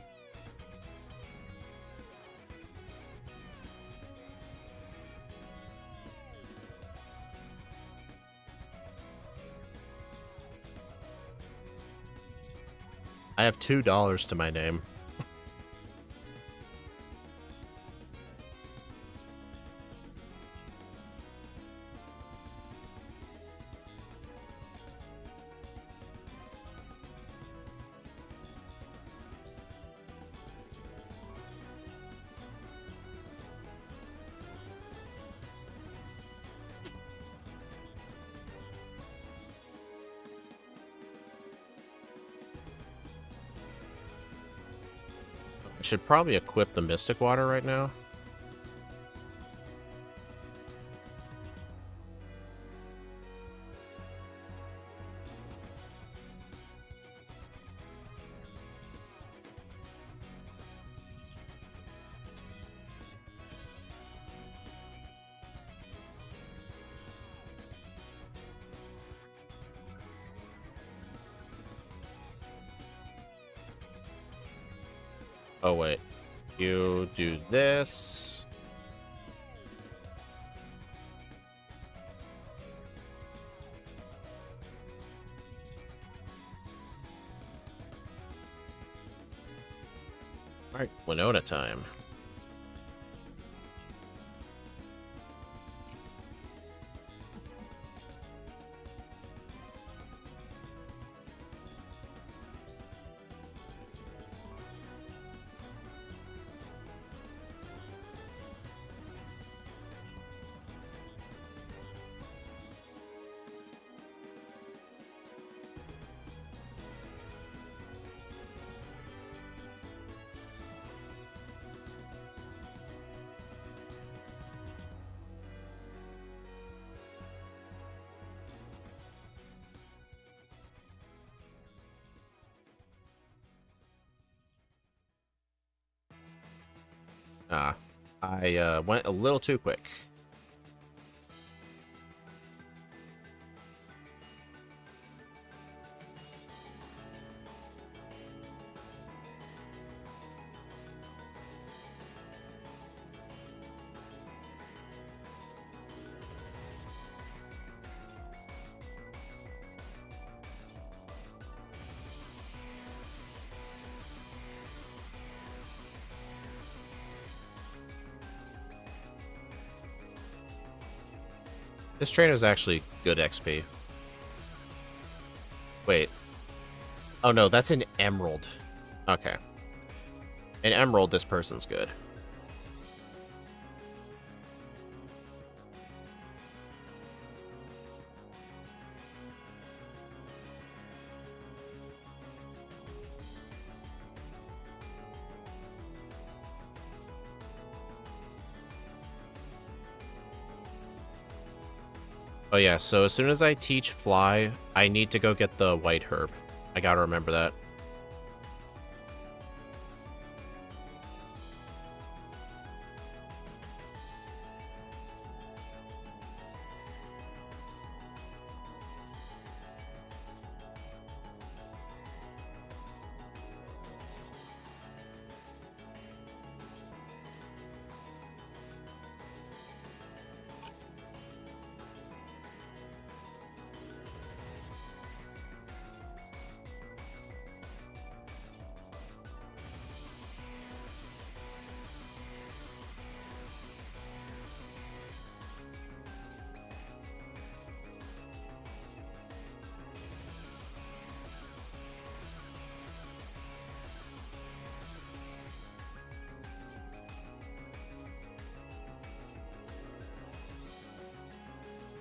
I have $2 to my name. I should probably equip the Mystic Water right now. Oh, wait. You do this. All right, Winona time. Ah, I went a little too quick. This trainer is actually good XP. Wait. Oh no, that's an Emerald. Okay. An Emerald, this person's good. Oh yeah, so as soon as I teach Fly, I need to go get the White Herb. I gotta remember that.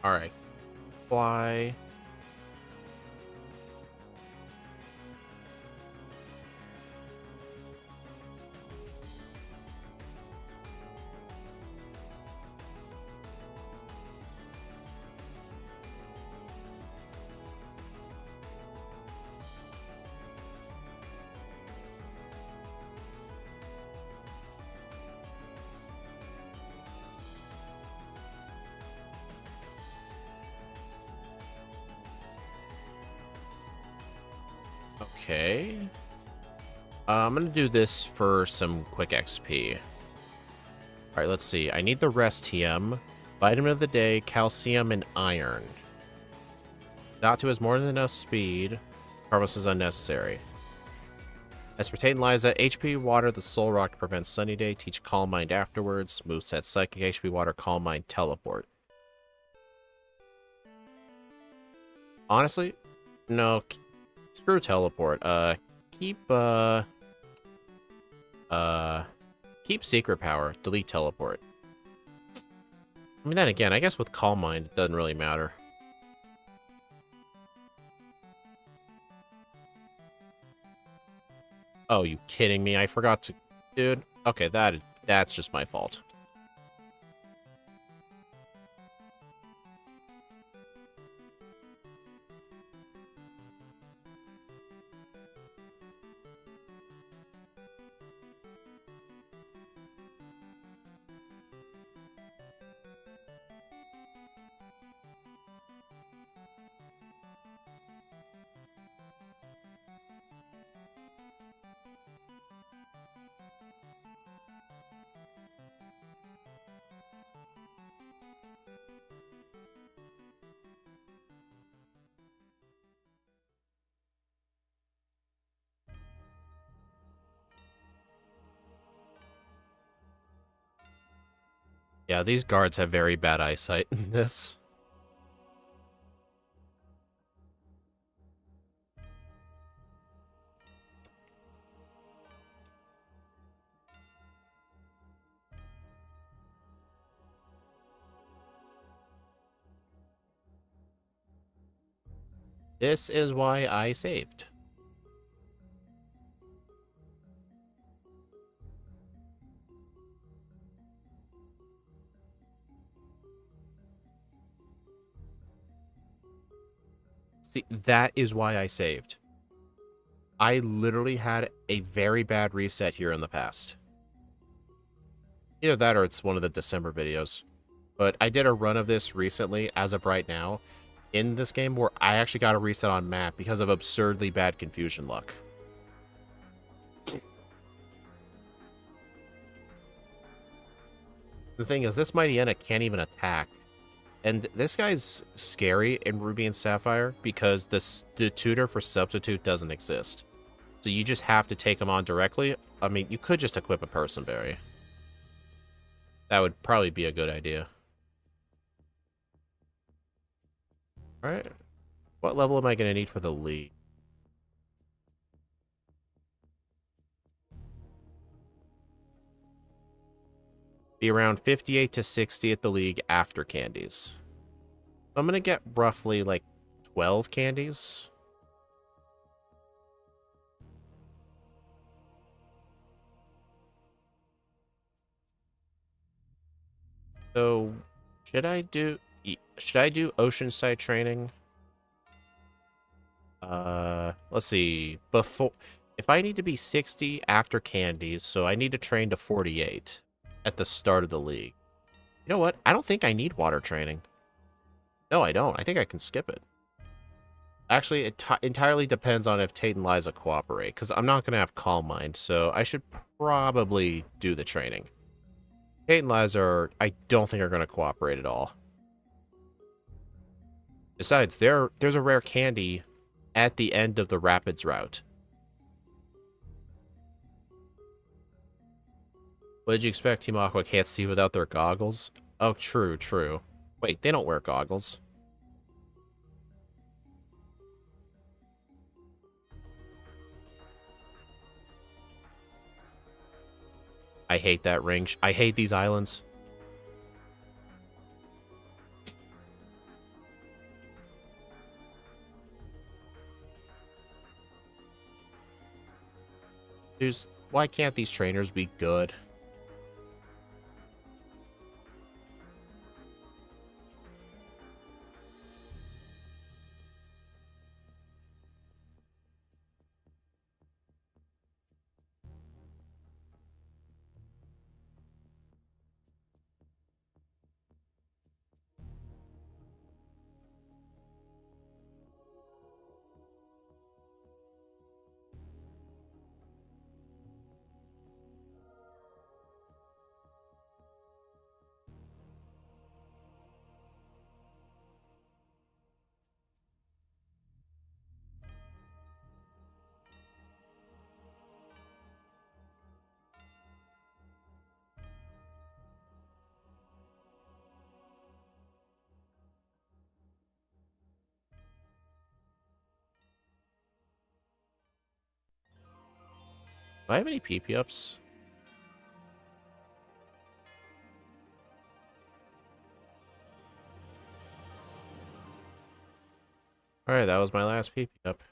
Alright. Fly. Okay. I'm gonna do this for some quick XP. Alright, let's see. I need the rest TM, vitamin of the day, calcium, and iron. Xatu has more than enough speed. Harvest is unnecessary. Aspartate and Liza, HP Water, the Soul Rock to prevent Sunny Day, teach Calm Mind afterwards, moveset Psychic, HP Water, Calm Mind, Teleport. Honestly, no, screw Teleport. Keep, keep Secret Power, delete Teleport. I mean, then again, I guess with Calm Mind, it doesn't really matter. Oh, you kidding me? I forgot to... Dude, okay, that's just my fault. Yeah, these guards have very bad eyesight in this. This is why I saved. See, that is why I saved. I literally had a very bad reset here in the past. Either that or it's one of the December videos. But I did a run of this recently, as of right now, in this game where I actually got a reset on map because of absurdly bad confusion luck. The thing is, this Mightyena can't even attack. And this guy's scary in Ruby and Sapphire because the tutor for Substitute doesn't exist. So you just have to take him on directly. I mean, you could just equip a Person Berry. That would probably be a good idea. Alright. What level am I going to need for the league? Be around 58 to 60 at the league after candies. I'm going to get roughly like 12 candies. So, should I do Oceanside training? Let's see. If I need to be 60 after candies, so I need to train to 48 at the start of the league. You know what? I don't think I need water training. No, I don't. I think I can skip it. Actually, it entirely depends on if Tate and Liza cooperate, because I'm not going to have Calm Mind, so I should probably do the training. Tate and Liza I don't think are going to cooperate at all. Besides, there's a rare candy at the end of the Rapids route. What did you expect? Team Aqua can't see without their goggles? Oh, true, true. Wait, they don't wear goggles. I hate that ring. I hate these islands. Why can't these trainers be good? Do I have any PP ups? Alright, that was my last PP up.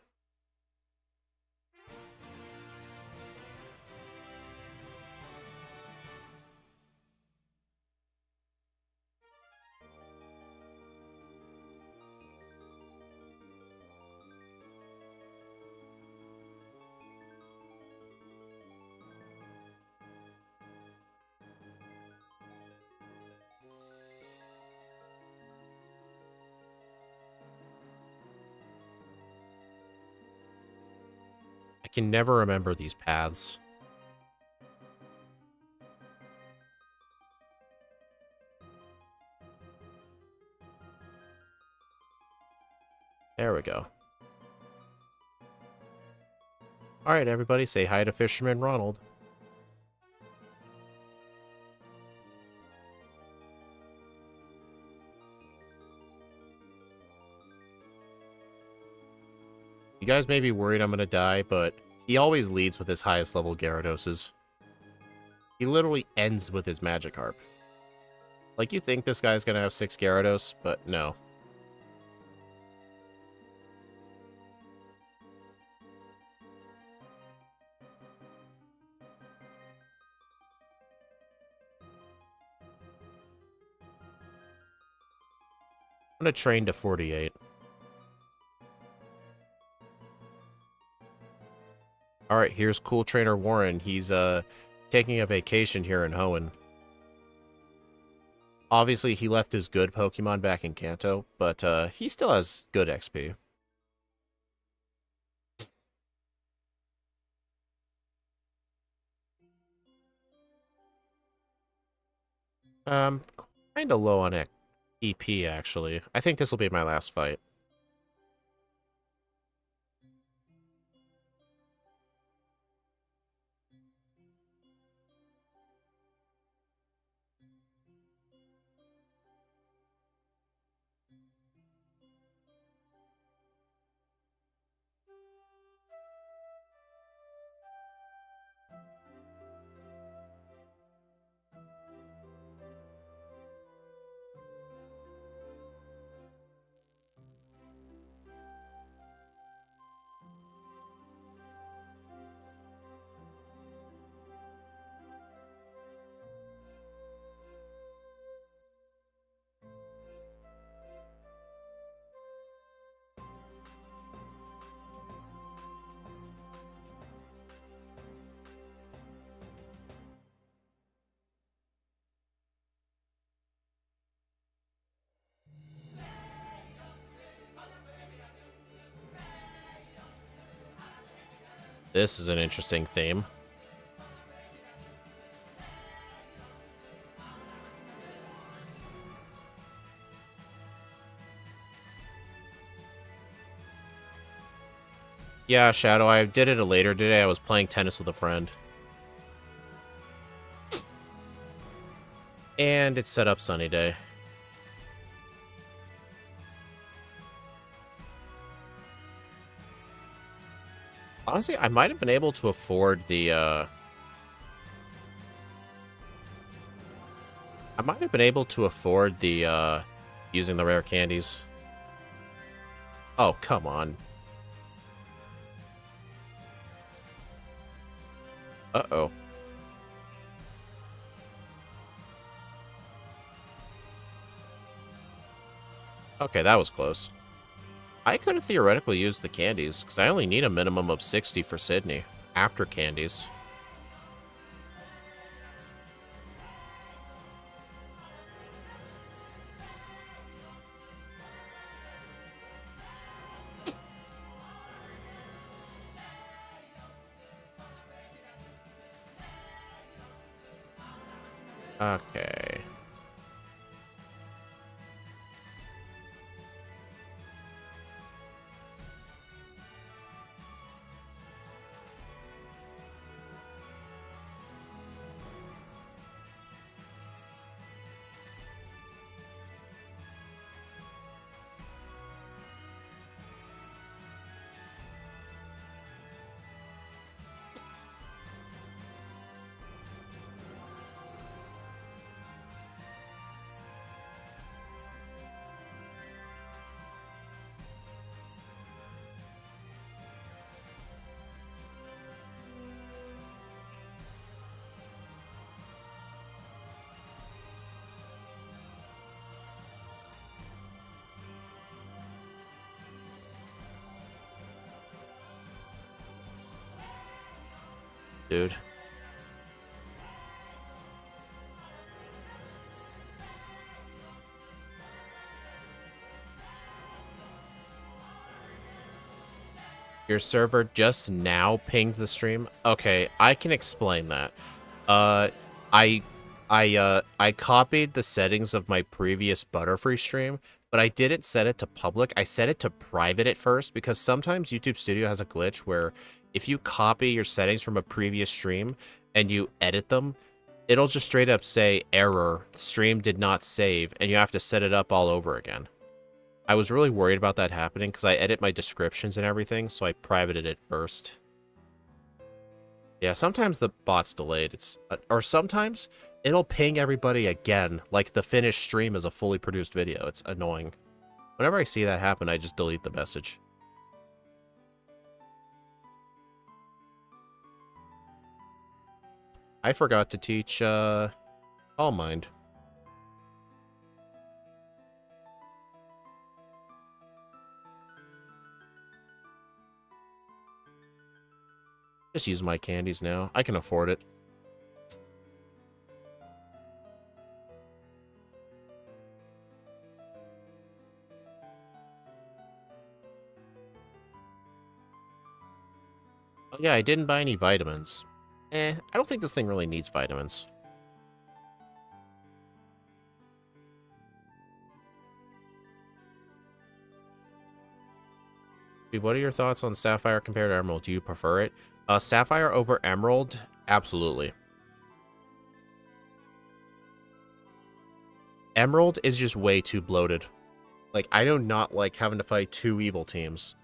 I can never remember these paths. There we go. Alright, everybody, say hi to Fisherman Ronald. You guys may be worried I'm gonna die, but he always leads with his highest level Gyarados. He literally ends with his Magikarp. Like, you think this guy's gonna have 6 Gyarados, but no. I'm gonna train to 48. Alright, here's Cool Trainer Warren. He's, taking a vacation here in Hoenn. Obviously, he left his good Pokemon back in Kanto, but, he still has good XP. Kinda low on EP, actually. I think this will be my last fight. This is an interesting theme. Yeah, Shadow, I did it later today. I was playing tennis with a friend. And it's set up sunny day. Honestly, I might have been able to afford the, I might have been able to afford the, using the rare candies. Oh, come on. Uh-oh. Okay, that was close. I could have theoretically used the candies, because I only need a minimum of 60 for Sydney, after candies. Okay. dude. Your server just now pinged the stream? Okay, I can explain that. Uh, I I copied the settings of my previous Butterfree stream, but I didn't set it to public. I set it to private at first because sometimes YouTube Studio has a glitch where if you copy your settings from a previous stream and you edit them, it'll just straight up say error, stream did not save, and you have to set it up all over again. I was really worried about that happening because I edit my descriptions and everything, so I privated it first. Yeah, sometimes the bot's delayed. Or sometimes it'll ping everybody again, like the finished stream is a fully produced video. It's annoying. Whenever I see that happen, I just delete the message. I forgot to teach Calm Mind. Just use my candies now. I can afford it. Oh yeah, I didn't buy any vitamins. I don't think this thing really needs vitamins. Dude, what are your thoughts on Sapphire compared to Emerald? Do you prefer it? Sapphire over Emerald? Absolutely. Emerald is just way too bloated. Like, I do not like having to fight two evil teams.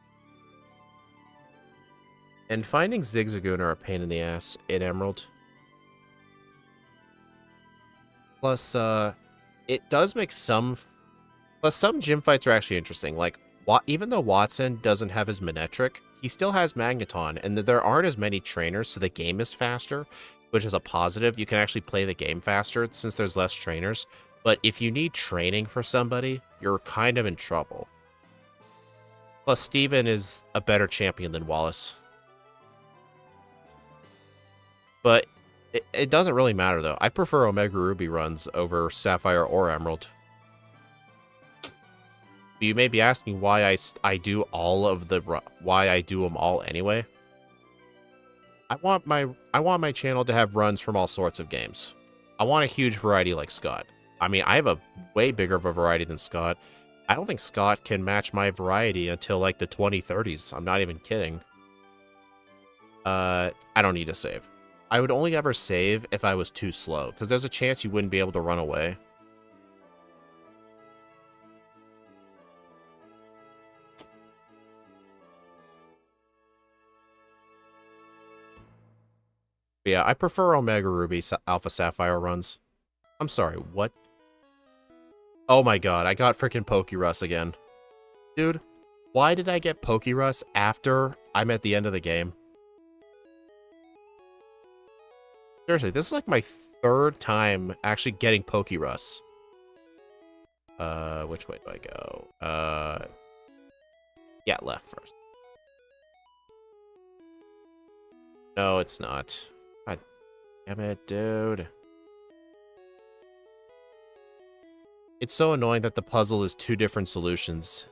And finding Zigzagoon are a pain in the ass in Emerald. Plus, it does make some... Plus, some gym fights are actually interesting. Like, even though Watson doesn't have his Manectric, he still has Magneton, and there aren't as many trainers, so the game is faster, which is a positive. You can actually play the game faster since there's less trainers. But if you need training for somebody, you're kind of in trouble. Plus, Steven is a better champion than Wallace. But it doesn't really matter, though. I prefer Omega Ruby runs over Sapphire or Emerald. You may be asking why I do all of the why I do them all anyway. I want my channel to have runs from all sorts of games. I want a huge variety like Scott. I mean, I have a way bigger of a variety than Scott. I don't think Scott can match my variety until like the 2030s. I'm not even kidding. I don't need to save. I would only ever save if I was too slow, because there's a chance you wouldn't be able to run away. But yeah, I prefer Omega Ruby Alpha Sapphire runs. I'm sorry, what? Oh my god, I got freaking Pokerus again. Dude, why did I get Pokerus after I'm at the end of the game? Seriously, this is like my third time actually getting Pokerus. Which way do I go? Yeah, left first. No, it's not. God damn it, dude. It's so annoying that the puzzle is two different solutions.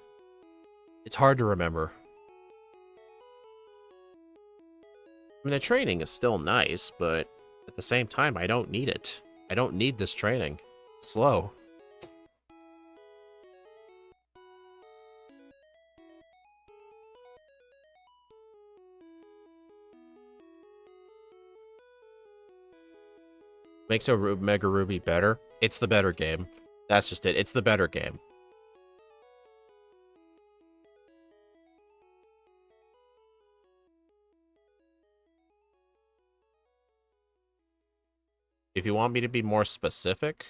It's hard to remember. I mean, the training is still nice, but at the same time, I don't need it. I don't need this training. It's slow. Makes Mega Ruby better. It's the better game. That's just it. It's the better game. If you want me to be more specific.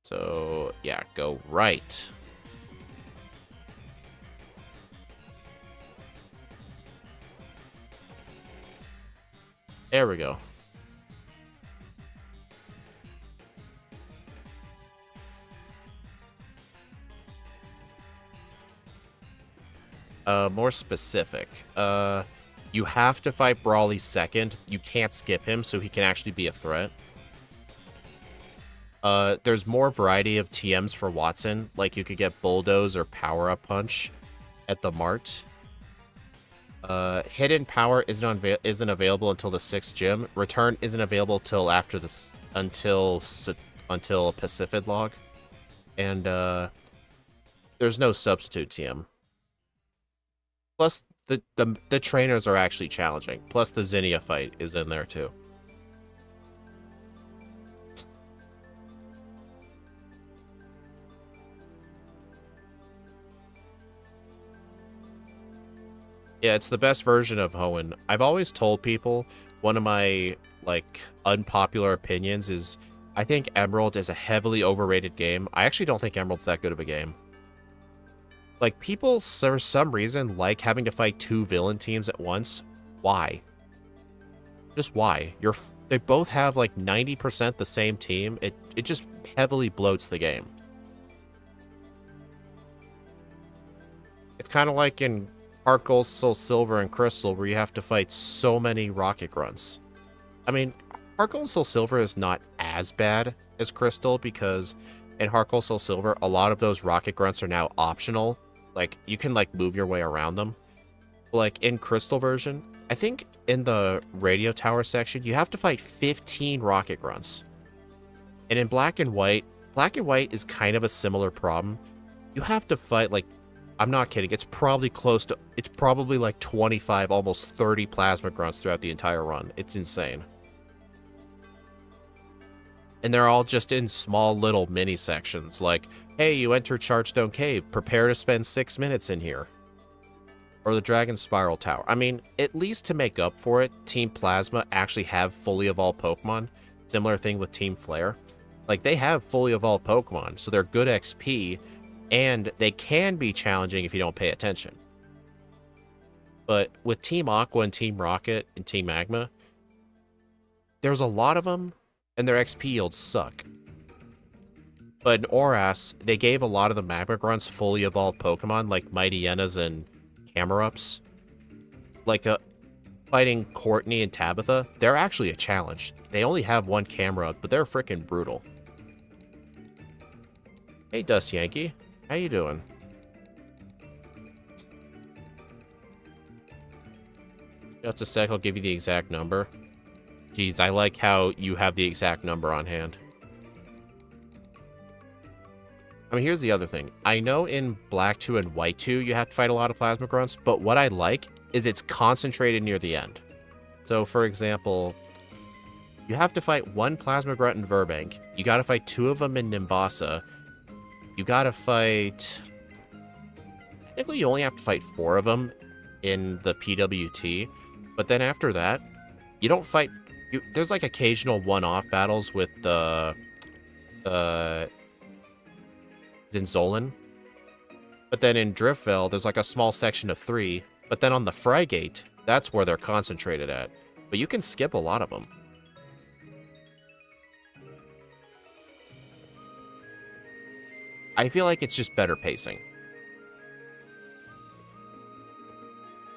So, yeah, go right. There we go. More specific. You have to fight Brawly second. You can't skip him, so he can actually be a threat. There's more variety of TMs for Watson. Like, you could get Bulldoze or Power-Up Punch at the Mart. Hidden Power isn't available until the 6th gym. Return isn't available till after this, until Pacific Log. And, there's no substitute TM. Plus, the trainers are actually challenging. Plus, the Zinnia fight is in there, too. Yeah, it's the best version of Hoenn. I've always told people, one of my, like, unpopular opinions is, I think Emerald is a heavily overrated game. I actually don't think Emerald's that good of a game. Like, people, for some reason, like having to fight 2 villain teams at once. Why? Just why? They both have, like, 90% the same team. It just heavily bloats the game. It's kind of like in Heart Gold, Soul Silver, and Crystal, where you have to fight so many Rocket Grunts. I mean, Heart Gold, Soul Silver is not as bad as Crystal, because in Heart Gold, Soul Silver, a lot of those Rocket Grunts are now optional. Like, you can, like, move your way around them. Like, in Crystal version, I think in the Radio Tower section, you have to fight 15 Rocket Grunts. And in Black and White is kind of a similar problem. You have to fight, like, I'm not kidding, it's probably like 25, almost 30 Plasma Grunts throughout the entire run. It's insane. And they're all just in small little mini sections, like, hey, you enter Chargestone Cave, prepare to spend 6 minutes in here. Or the Dragon Spiral Tower. I mean, at least to make up for it, Team Plasma actually have fully evolved Pokemon. Similar thing with Team Flare. Like, they have fully evolved Pokemon, so they're good XP, and they can be challenging if you don't pay attention. But with Team Aqua and Team Rocket and Team Magma, there's a lot of them, and their XP yields suck. But in Oras, they gave a lot of the Magma Grunts fully evolved Pokemon, like Mighty Yenas and Camerups. Like, fighting Courtney and Tabitha, they're actually a challenge. They only have 1 Camerup, but they're freaking brutal. Hey, Dust Yankee. How you doing? Just a sec, I'll give you the exact number. Jeez, I like how you have the exact number on hand. I mean, here's the other thing. I know in Black 2 and White 2, you have to fight a lot of Plasma Grunts, but what I like is it's concentrated near the end. So, for example, you have to fight 1 Plasma Grunt in Verbank. You gotta fight 2 of them in Nimbasa. You gotta fight... Technically, you only have to fight 4 of them in the PWT. But then after that, you don't fight... there's like occasional one-off battles with the... Zinzolan. But then in Driftvale, there's like a small section of 3. But then on the Frygate, that's where they're concentrated at. But you can skip a lot of them. I feel like it's just better pacing.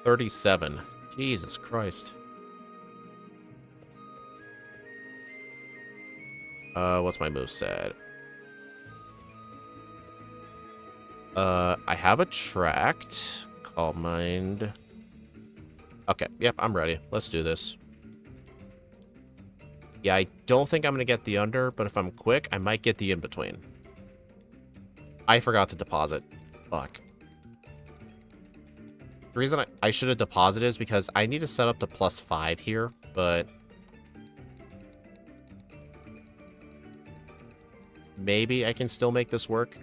37. Jesus Christ. What's my moveset? I have a Tract. Calm Mind. Okay, yep, I'm ready. Let's do this. Yeah, I don't think I'm gonna get the under, but if I'm quick, I might get the in-between. I forgot to deposit. Fuck. The reason I should have deposited is because I need to set up to +5 here, but... maybe I can still make this work.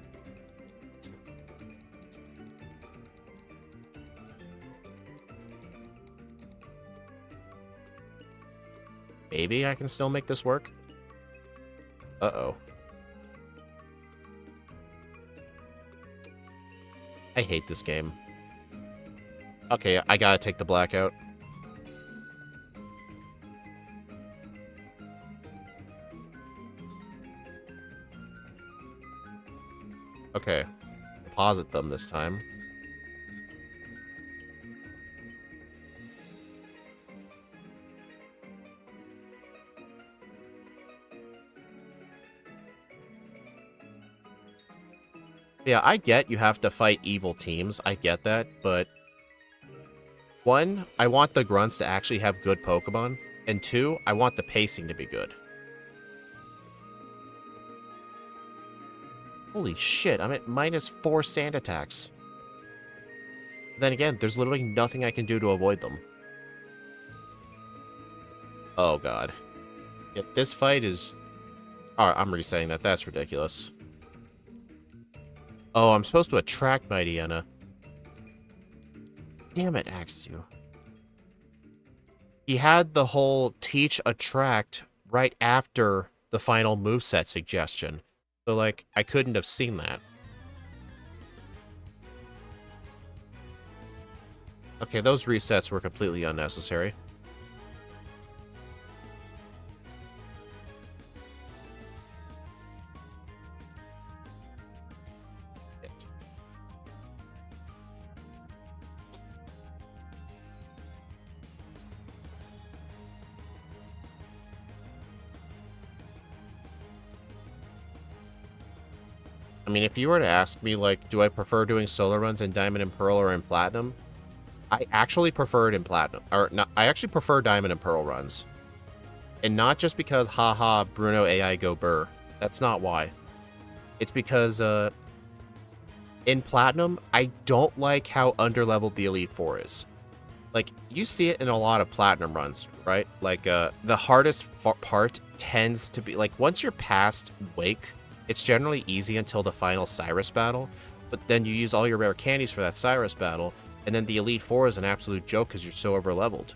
Maybe I can still make this work. Uh-oh. I hate this game. Okay, I gotta take the blackout. Okay. Deposit them this time. Yeah, I get you have to fight evil teams. I get that, but... One, I want the grunts to actually have good Pokemon. And two, I want the pacing to be good. Holy shit, I'm at -4 sand attacks. Then again, there's literally nothing I can do to avoid them. Oh god. Yeah, this fight is... Alright, I'm resetting that. That's ridiculous. Oh, I'm supposed to attract Mightyena. Damn it, Xatu. He had the whole teach attract right after the final moveset suggestion. So, like, I couldn't have seen that. Okay, those resets were completely unnecessary. I mean, if you were to ask me, like, do I prefer doing solo runs in Diamond and Pearl or in Platinum? I actually prefer it in Platinum. Or, no, I actually prefer Diamond and Pearl runs. And not just because, haha, Bruno AI go burr. That's not why. It's because, in Platinum, I don't like how underleveled the Elite Four is. Like, you see it in a lot of Platinum runs, right? Like, the hardest part tends to be, like, once you're past Wake, it's generally easy until the final Cyrus battle, but then you use all your rare candies for that Cyrus battle, and then the Elite Four is an absolute joke because you're so overleveled.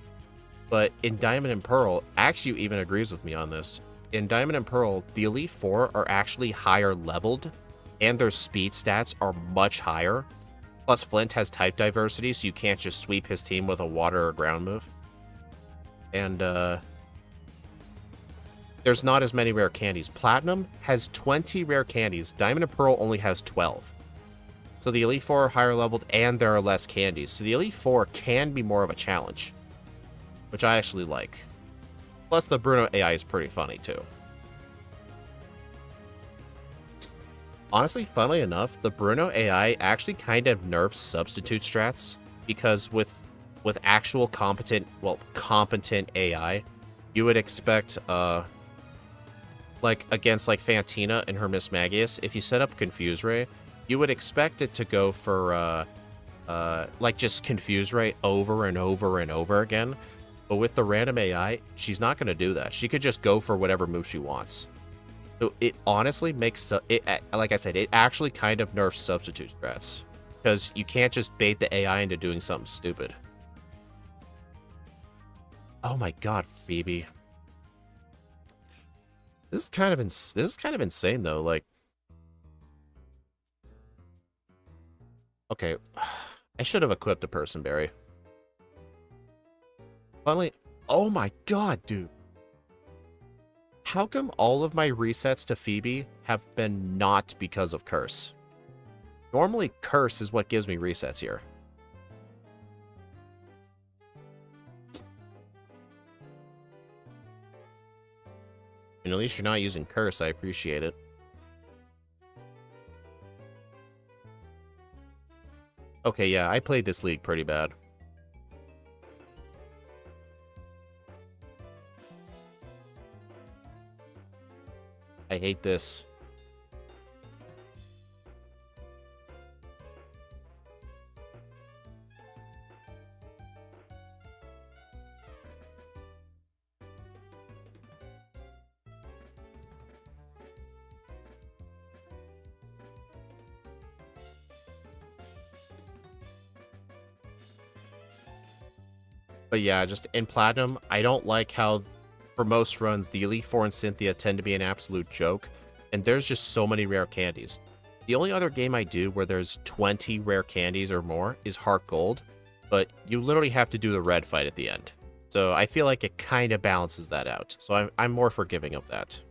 But in Diamond and Pearl, Axu even agrees with me on this. In Diamond and Pearl, the Elite Four are actually higher leveled, and their speed stats are much higher. Plus, Flint has type diversity, so you can't just sweep his team with a water or ground move. And, there's not as many rare candies. Platinum has 20 rare candies. Diamond and Pearl only has 12. So the Elite Four are higher leveled, and there are less candies. So the Elite Four can be more of a challenge, which I actually like. Plus, the Bruno AI is pretty funny, too. Honestly, funnily enough, the Bruno AI actually kind of nerfs substitute strats, because with actual competent AI, you would expect, like, against, like, Fantina and her Miss Magius, if you set up Confuse Ray, you would expect it to go for, like, just Confuse Ray over and over and over again. But with the random AI, she's not going to do that. She could just go for whatever move she wants. So it honestly makes, like I said, it actually kind of nerfs substitute strats. Because you can't just bait the AI into doing something stupid. Oh my god, Phoebe. This is kind of insane though, like... Okay, I should have equipped a Person Berry. Finally, oh my god, dude. How come all of my resets to Phoebe have been not because of Curse? Normally, Curse is what gives me resets here. And at least you're not using Curse, I appreciate it. Okay, yeah, I played this league pretty bad. I hate this. But yeah, just in Platinum, I don't like how, for most runs, the Elite Four and Cynthia tend to be an absolute joke, and there's just so many rare candies. The only other game I do where there's 20 rare candies or more is Heart Gold, but you literally have to do the red fight at the end. So I feel like it kind of balances that out. So I'm more forgiving of that.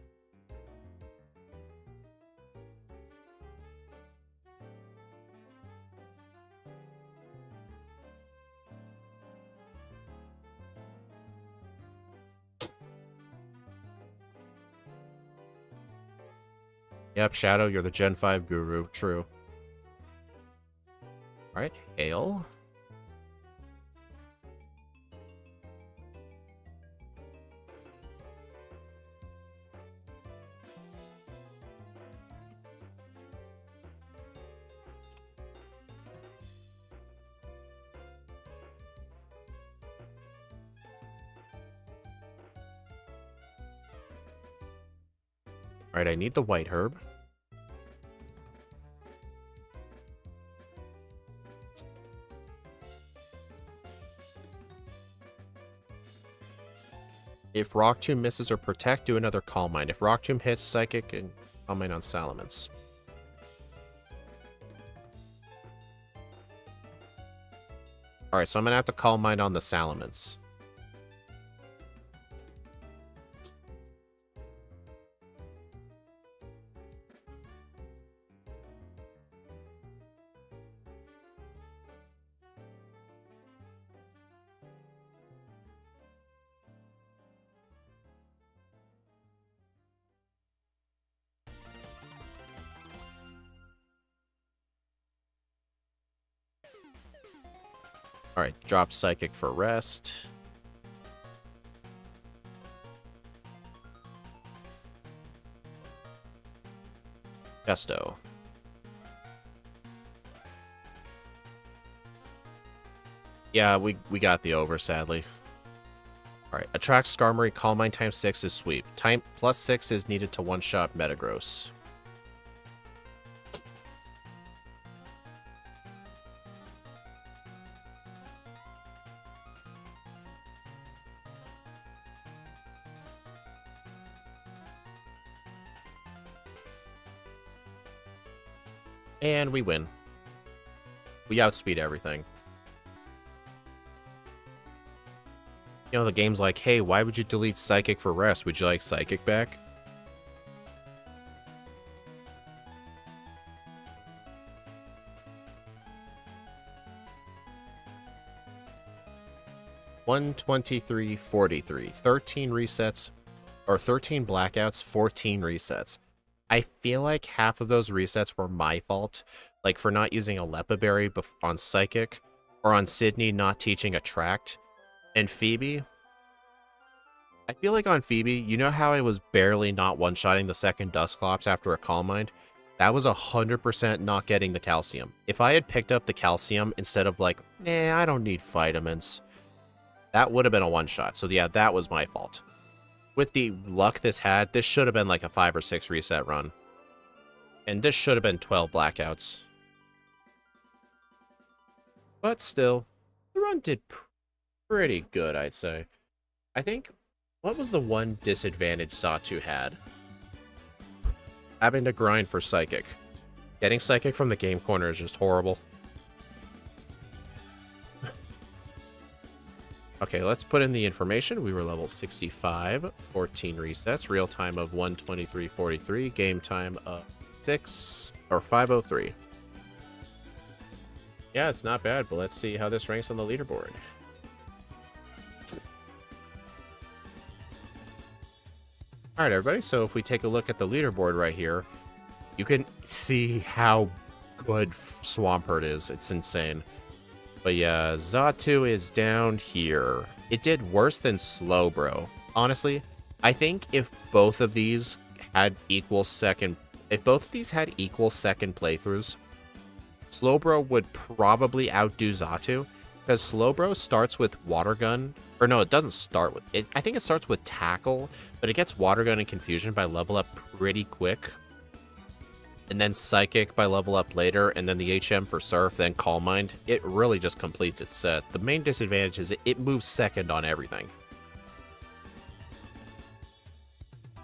Yep, Shadow, you're the Gen 5 guru. True. Alright, Hail. Alright, I need the white herb. If Rock Tomb misses or Protect, do another Calm Mind. If Rock Tomb hits, Psychic and Calm Mind on Salamence. Alright, so I'm going to have to Calm Mind on the Salamence. Alright, drop Psychic for rest. Gusto. Yeah, we got the over, sadly. Alright, attract Skarmory, Calm Mind times 6 is sweep. Time plus 6 is needed to one-shot Metagross. And we win. We outspeed everything. You know, the game's like, hey, why would you delete Psychic for rest? Would you like Psychic back? $123.43. 13 resets, or 13 blackouts, 14 resets. I feel like half of those resets were my fault, like for not using a Lepa Berry on Psychic, or on Sydney not teaching Attract. And Phoebe, I feel like on Phoebe, you know how I was barely not one-shotting the second Dusclops after a Calm Mind? That was 100% not getting the Calcium. If I had picked up the Calcium instead of like, nah, I don't need vitamins, that would have been a one-shot. So yeah, that was my fault. With the luck this had, this should have been like a 5 or 6 reset run. And this should have been 12 blackouts. But still, the run did pretty good, I'd say. I think, what was the one disadvantage Xatu had? Having to grind for Psychic. Getting Psychic from the game corner is just horrible. Okay, let's put in the information. We were level 65, 14 resets, real time of 1:23:43, game time of 5:03. Yeah, it's not bad, but let's see how this ranks on the leaderboard. Alright, everybody, so if we take a look at the leaderboard right here, you can see how good Swampert is. It's insane. But yeah, Xatu is down here. It did worse than Slowbro. Honestly, I think if both of these had equal second playthroughs, Slowbro would probably outdo Xatu, because Slowbro starts with Water Gun, or no, it doesn't start with it. I think it starts with Tackle, but it gets Water Gun and Confusion by level up pretty quick. And then Psychic by level up later, and then the HM for Surf, then Calm Mind. It really just completes its set. The main disadvantage is it moves second on everything.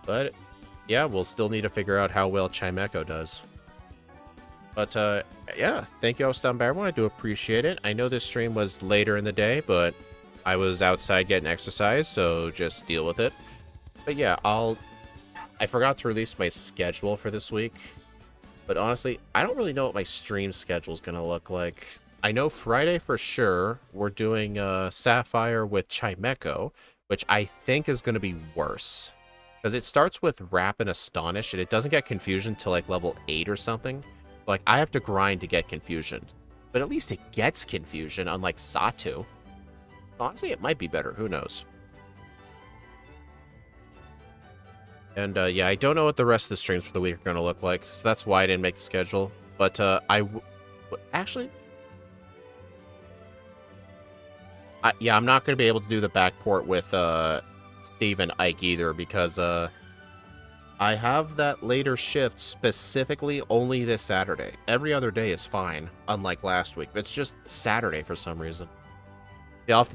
But, yeah, we'll still need to figure out how well Chimecho does. But, yeah, thank you all for stopping by, everyone. I do appreciate it. I know this stream was later in the day, but I was outside getting exercise, so just deal with it. But, yeah, I forgot to release my schedule for this week. But honestly, I don't really know what my stream schedule is going to look like. I know Friday for sure, we're doing Sapphire with Chimecho, which I think is going to be worse. Because it starts with Wrap and Astonish, and it doesn't get Confusion till like level 8 or something. Like, I have to grind to get Confusion. but at least it gets confusion, unlike Xatu. Honestly, it might be better. Who knows? And yeah, I don't know what the rest of the streams for the week are going to look like, so that's why I didn't make the schedule. But actually, yeah, I'm not going to be able to do the backport with Steve and Ike either, because I have that later shift specifically only this Saturday. Every other day is fine, unlike last week. It's just Saturday for some reason. Yeah, I'll have to